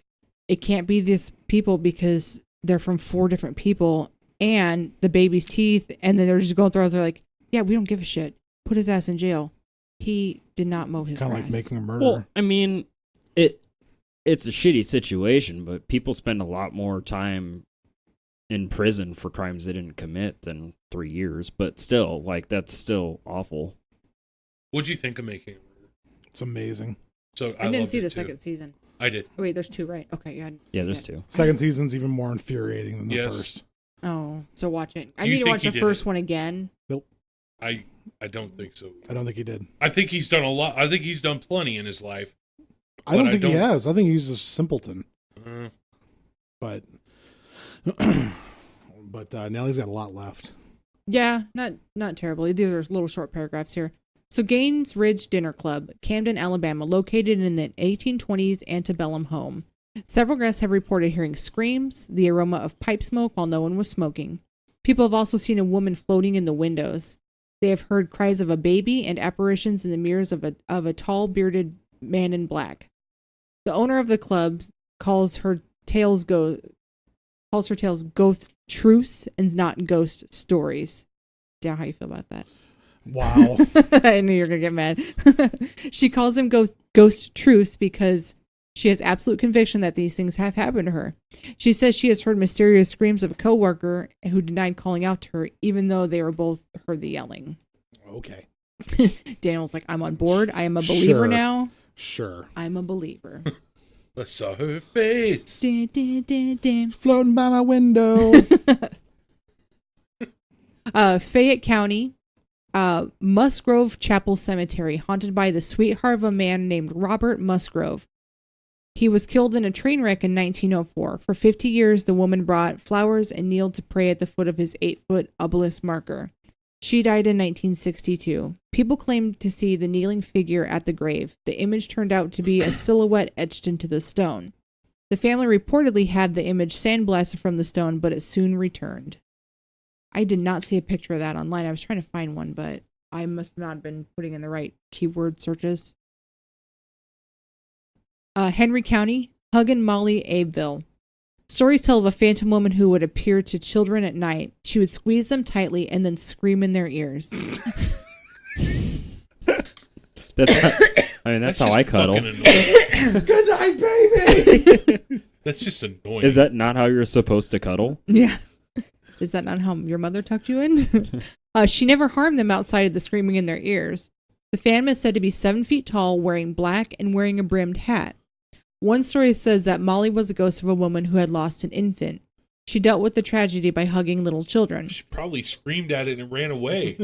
it can't be these people because they're from 4 different people and the baby's teeth. And then they're just going through. They're like, yeah, we don't give a shit. Put his ass in jail. He did not mow his grass. Kind of like making a murder. Well, I mean, it's a shitty situation, but people spend a lot more time in prison for crimes they didn't commit than 3 years. But still, that's still awful. What'd you think of Making a Murder? It's amazing. So I didn't loved see it the too. second season. I did. Oh, wait, there's 2, right? Okay, yeah. Yeah, there's 2. Second season's even more infuriating than the Yes. first. Oh, so watch it. I Do you need to think watch he the did first it? one again. I don't think so. I don't think he did. I think he's done a lot. I think he's done plenty in his life. I don't But I think he don't- has. I think he's a simpleton. But Nellie's got a lot left. Yeah, not terribly. These are little short paragraphs here. So Gaines Ridge Dinner Club, Camden, Alabama, located in the 1820s antebellum home. Several guests have reported hearing screams, the aroma of pipe smoke while no one was smoking. People have also seen a woman floating in the windows. They have heard cries of a baby and apparitions in the mirrors of a tall, bearded man in black. The owner of the club calls her tales ghost truce and not ghost stories. Yeah, how you feel about that? Wow. I knew you were gonna get mad. She calls him ghost truce because she has absolute conviction that these things have happened to her. She says she has heard mysterious screams of a coworker who denied calling out to her, even though they were both heard the yelling. Okay. Daniel's like, I'm on board. I am a believer Sure. now. Sure. I'm a believer. I saw her face. Dun, dun, dun, dun. Floating by my window. Fayette County, Musgrove Chapel Cemetery, haunted by the sweetheart of a man named Robert Musgrove. He was killed in a train wreck in 1904. For 50 years, the woman brought flowers and kneeled to pray at the foot of his 8-foot obelisk marker. She died in 1962. People claimed to see the kneeling figure at the grave. The image turned out to be a silhouette etched into the stone. The family reportedly had the image sandblasted from the stone, but it soon returned. I did not see a picture of that online. I was trying to find one, but I must not have been putting in the right keyword searches. Henry County, Hug and Molly Abeville. Stories tell of a phantom woman who would appear to children at night. She would squeeze them tightly and then scream in their ears. That's how I cuddle. Good night, baby. That's just annoying. Is that not how you're supposed to cuddle? Yeah. Is that not how your mother tucked you in? She never harmed them outside of the screaming in their ears. The phantom is said to be 7 feet tall, wearing black and wearing a brimmed hat. One story says that Molly was a ghost of a woman who had lost an infant. She dealt with the tragedy by hugging little children. She probably screamed at it and ran away.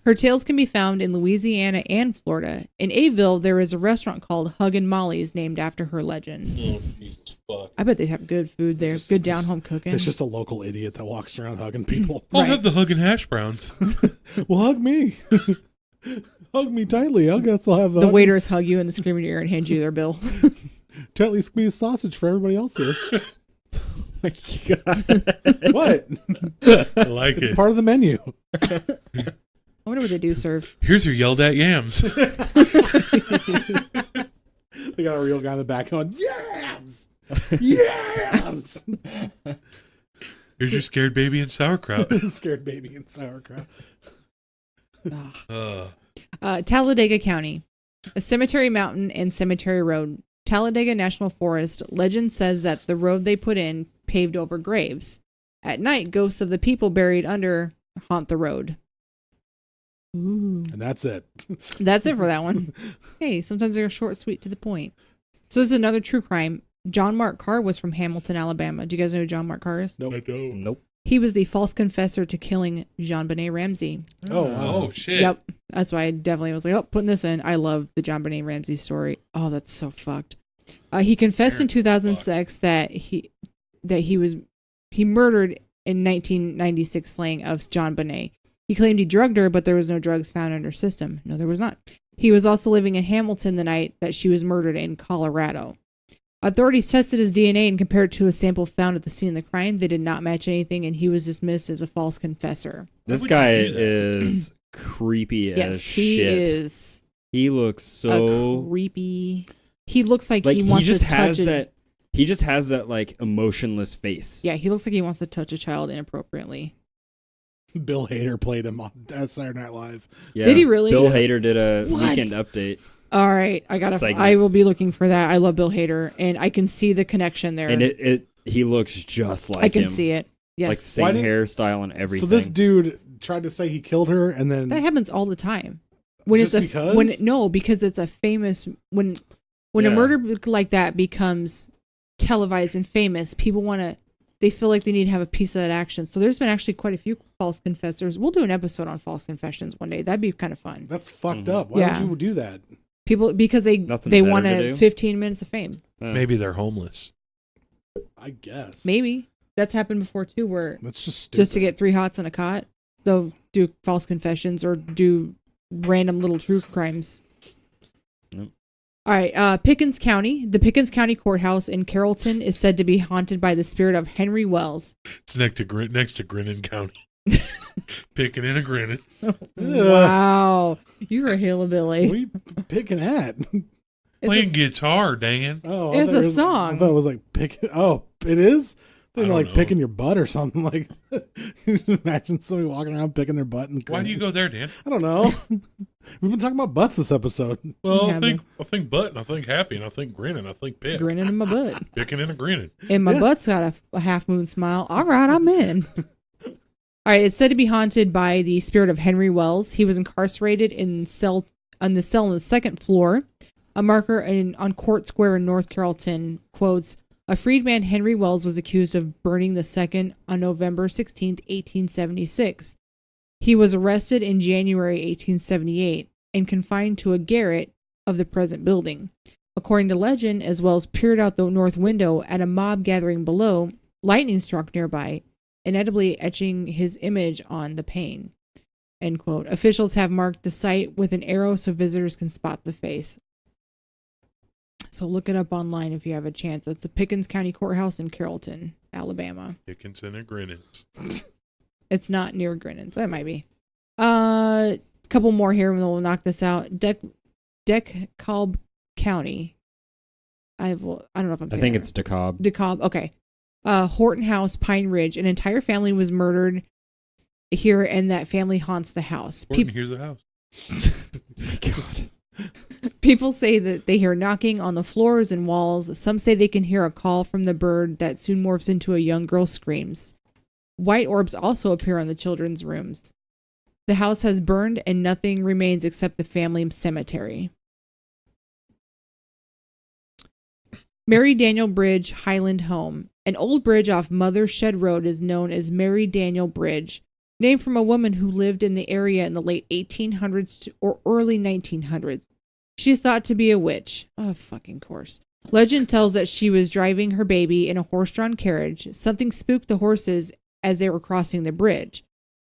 Her tales can be found in Louisiana and Florida. In Aveville, there is a restaurant called Hug and Molly's named after her legend. Oh, Jesus fuck. I bet they have good food there. Good down-home cooking. It's just a local idiot that walks around hugging people. I'll have the hug and hash browns. Well, hug me. Hug me tightly. I guess I'll have the waiters hug you in the scream in your ear and hand you their bill. Tightly squeezed sausage for everybody else here. My God. What? I like It's it. part of the menu. I wonder what they do serve. Here's your yelled at yams. They got a real guy in the back going, yams! Yams! Here's your scared baby and sauerkraut. Scared baby and sauerkraut. Talladega County. A cemetery mountain and cemetery road. Talladega National Forest. Legend says that the road they put in paved over graves. At night, ghosts of the people buried under haunt the road. Ooh. And that's it. That's it for that one. Hey, sometimes they're short, sweet, to the point. So this is another true crime. John Mark Carr was from Hamilton, Alabama. Do you guys know who John Mark Carr is? Nope. I don't. Nope. He was the false confessor to killing JonBenet Ramsey. Oh, wow. Oh, shit. Yep. That's why I definitely was like, oh, putting this in. I love the JonBenet Ramsey story. Oh, that's so fucked. He confessed in 2006 that he murdered in 1996 slaying of JonBenet. He claimed he drugged her, but there was no drugs found in her system. No, there was not. He was also living in Hamilton the night that she was murdered in Colorado. Authorities tested his DNA and compared it to a sample found at the scene of the crime. They did not match anything, and he was dismissed as a false confessor. This guy is creepy as Yes, shit. he is. He looks so creepy. He looks like he he wants just to touch has it. that. He just has that like emotionless face. Yeah, he looks like he wants to touch a child inappropriately. Bill Hader played him on Saturday Night Live. Yeah. Did he really? Bill Hader did a What? weekend update. All right, I will be looking for that. I love Bill Hader, and I can see the connection there. And he looks just like him. I can see it. Yes, Like same hairstyle and everything. So this dude tried to say he killed her, and then that happens all the time. When Just it's because? because it's a famous when a Yeah. murder like that becomes televised and famous, people they feel like they need to have a piece of that action. So there's been actually quite a few false confessors. We'll do an episode on false confessions one day. That'd be kind of fun. that's fucked up. Why Yeah. would you do that? People because they Nothing they better want to do. 15 minutes of fame. Maybe they're homeless. I guess. Maybe that's happened before too, where That's just stupid. just to get 3 hots on a cot, they'll do false confessions or do random little true crimes. Nope. All right, Pickens County. The Pickens County Courthouse in Carrollton is said to be haunted by the spirit of Henry Wells. It's next to Grinning County. Picking and a grinning. Wow, you're a hillbilly. What are you picking at? Playing guitar, Dan. Oh, I It's thought a it was- song. I thought it was like picking. Oh, it is. They're I don't like know. picking your butt or something. Like, imagine somebody walking around picking their butt. And Why do you go there, Dan? I don't know. We've been talking about butts this episode. Well, Yeah, I think butt, and I think happy, and I think grinning, I think pick. Grinning in my butt, Picking and a grinning. and my Yeah. butt's got a half moon smile. All right, I'm in. All right, it's said to be haunted by the spirit of Henry Wells. He was incarcerated in cell on the cell on the second floor. A marker on Court Square in North Carrollton quotes, "A freedman, Henry Wells, was accused of burning the second on November 16th, 1876. He was arrested in January 1878 and confined to a garret of the present building. According to legend, as well as peered out the north window at a mob gathering below, lightning struck nearby, inevitably etching his image on the pane." End quote. Officials have marked the site with an arrow so visitors can spot the face. So look it up online if you have a chance. It's the Pickens County Courthouse in Carrollton, Alabama. Dickinson and Grinnons. It's not near Grinnons. It might be. Couple more here and we'll knock this out. DeKalb County. I don't know if I'm saying I think it's DeKalb. DeKalb. Okay. Horton House, Pine Ridge. An entire family was murdered here, and that family haunts the house. Horton, here's the house. My God. People say that they hear knocking on the floors and walls. Some say they can hear a call from the bird that soon morphs into a young girl's screams. White orbs also appear on the children's rooms. The house has burned and nothing remains except the family cemetery. Mary Daniel Bridge Highland Home. An old bridge off Mother Shed Road is known as Mary Daniel Bridge, named from a woman who lived in the area in the late 1800s or early 1900s. She is thought to be a witch. Oh, fucking course. Legend tells that she was driving her baby in a horse-drawn carriage. Something spooked the horses as they were crossing the bridge.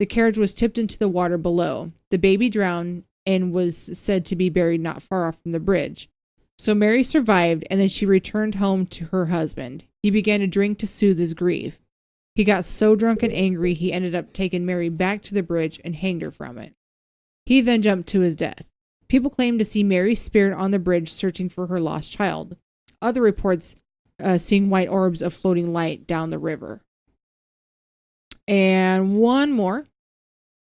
The carriage was tipped into the water below. The baby drowned and was said to be buried not far off from the bridge. So Mary survived, and then she returned home to her husband. He began to drink to soothe his grief. He got so drunk and angry, he ended up taking Mary back to the bridge and hanged her from it. He then jumped to his death. People claim to see Mary's spirit on the bridge searching for her lost child. Other reports seeing white orbs of floating light down the river. And one more.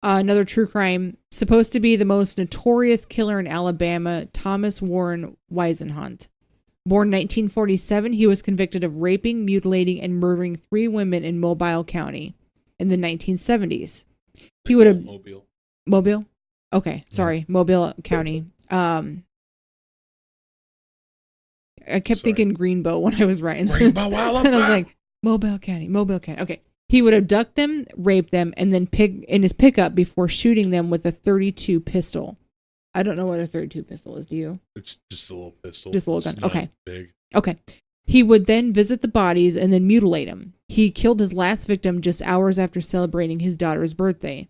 Another true crime. Supposed to be the most notorious killer in Alabama, Thomas Warren Whisenhunt. Born 1947, he was convicted of raping, mutilating, and murdering 3 women in Mobile County in the 1970s. He would have... Mobile? Okay, sorry. Mobile County. I kept thinking Greenbow when I was writing this. Greenbow, Alabama. And I was like, Mobile County. Okay. He would abduct them, rape them, and then pick in his pickup before shooting them with a .32 pistol. I don't know what a .32 pistol is. Do you? It's just a little pistol. Just a little gun. It's not Okay. Big. Okay. He would then visit the bodies and then mutilate them. He killed his last victim just hours after celebrating his daughter's birthday.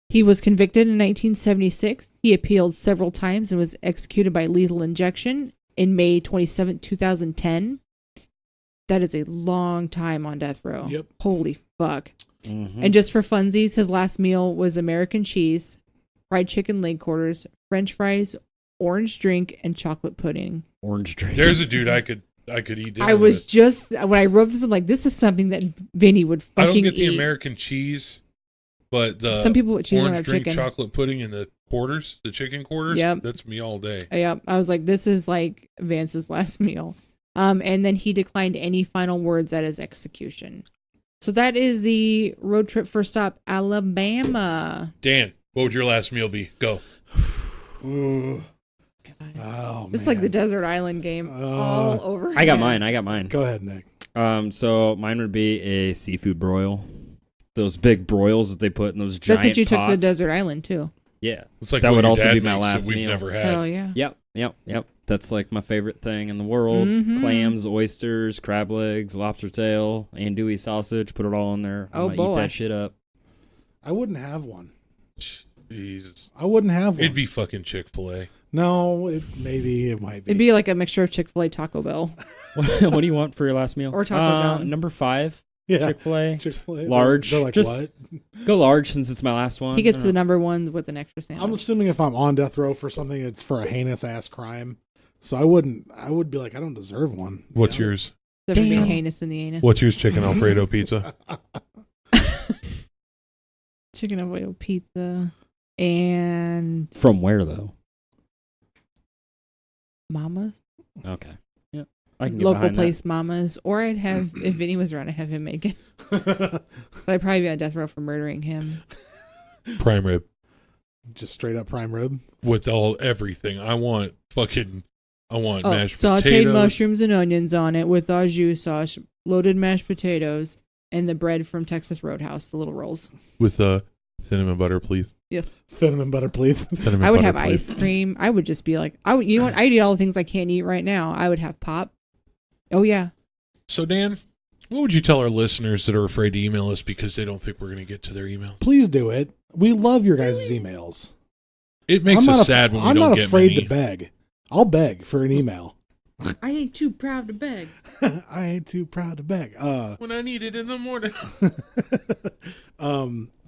He was convicted in 1976. He appealed several times and was executed by lethal injection in May 27, 2010. That is a long time on death row. Yep. Holy fuck. Mm-hmm. And just for funsies, his last meal was American cheese, fried chicken leg quarters, French fries, orange drink, and chocolate pudding. Orange drink. There's a dude I could eat dinner I was with. just, when I wrote this, I'm like, this is something that Vinny would fucking I don't get the eat. American cheese, but the Some people would choose on their orange drink, chicken. chocolate pudding, and the quarters, the chicken quarters. Yep. That's me all day. Yep. I was like, this is like Vance's last meal. And then he declined any final words at his execution. So that is the road trip first stop, Alabama. Dan, what would your last meal be? Go. Oh, This is like the desert island game all over I got again. mine. Go ahead, Nick. So mine would be a seafood broil. Those big broils that they put in those giant That's what you took pots. the desert island too. Yeah. It's like That what would your also dad be my makes that last we've meal. never had. Hell yeah. Yep. That's like my favorite thing in the world. Mhm. Clams, oysters, crab legs, lobster tail, andouille sausage. Put it all in there. I'm Oh, gonna boy. eat that shit up. I wouldn't have one. Jesus. I wouldn't have one. It'd be fucking Chick-fil-A. No, it might be. It'd be like a mixture of Chick-fil-A, Taco Bell. What do you want for your last meal? Or Taco John. Number 5, yeah. Chick-fil-A. Chick-fil-A. Large. They're like, Just what? Go large since it's my last one. He gets I the don't know. number one with an extra sandwich. I'm assuming if I'm on death row for something, it's for a heinous ass crime. So I would be like, I don't deserve one. What's You know? yours? Except for being Damn. heinous in the anus. What's yours? Chicken Alfredo pizza. Chicken Alfredo pizza and From where though? Mama's. Okay. Yeah. I can get Local behind place Mama's. Or I'd have, if Vinny was around, I'd have him make it. But I'd probably be on death row for murdering him. Prime rib. Just straight up prime rib. with everything. I want mashed sauteed potatoes. mushrooms and onions on it with au jus sauce, loaded mashed potatoes, and the bread from Texas Roadhouse, the little rolls. With cinnamon butter, please. Yep. Cinnamon butter, please. Cinnamon I would butter, have please. ice cream. I would just be like, you know what? I'd eat all the things I can't eat right now. I would have pop. Oh, yeah. So, Dan, what would you tell our listeners that are afraid to email us because they don't think we're going to get to their emails? Please do it. We love your guys' emails. It makes us sad when we don't get I'm not afraid many. to beg. I'll beg for an email. I ain't too proud to beg. I ain't too proud to beg. When I need it in the morning.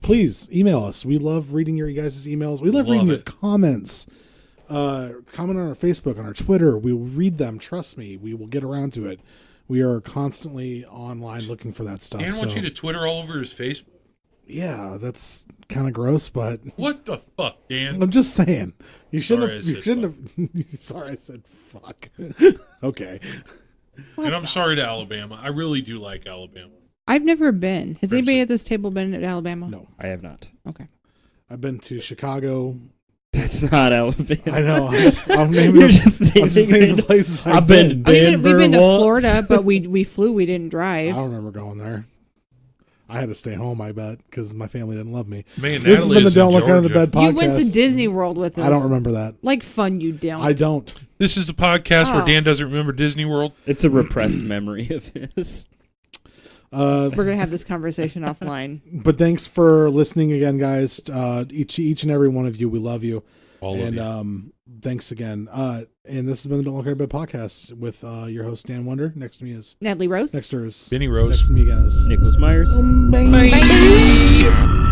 Please email us. We love reading your guys' emails. We love reading your it. comments. Comment on our Facebook, on our Twitter. We will read them. Trust me, we will get around to it. We are constantly online looking for that stuff. Dan wants you to Twitter all over his face. Yeah, that's kind of gross, but What the fuck, Dan? I'm just saying. You shouldn't Sorry, have. I You said shouldn't have. Sorry, I said fuck. Okay. And I'm sorry to Alabama. I really do like Alabama. I've never been. Has Crimson. anybody at this table been to Alabama? No, I have not. Okay. I've been to Chicago. That's not Alabama. I know. I'm naming You're just I'm just naming the places I've been. We've been to once. Florida, but we flew. We didn't I drive. don't remember going there. I had to stay home, I bet, because my family didn't love me. Man, This has Natalie been the is in Don't Look Under the Georgia. Bed podcast. You went to Disney World with us. I don't remember that. Like fun, you don't. I don't. This is the podcast where Oh. Dan doesn't remember Disney World. It's a repressed memory of his. We're gonna have this conversation offline. But thanks for listening again, guys. Each and every one of you, we love you. All of you. Thanks again. And this has been the Don't Look Under the Bed podcast with your host Dan Wonder. Next to me is Natalie Rose. next to her is Benny Rose. Next to me again is Nicholas Myers. Bye. Bye.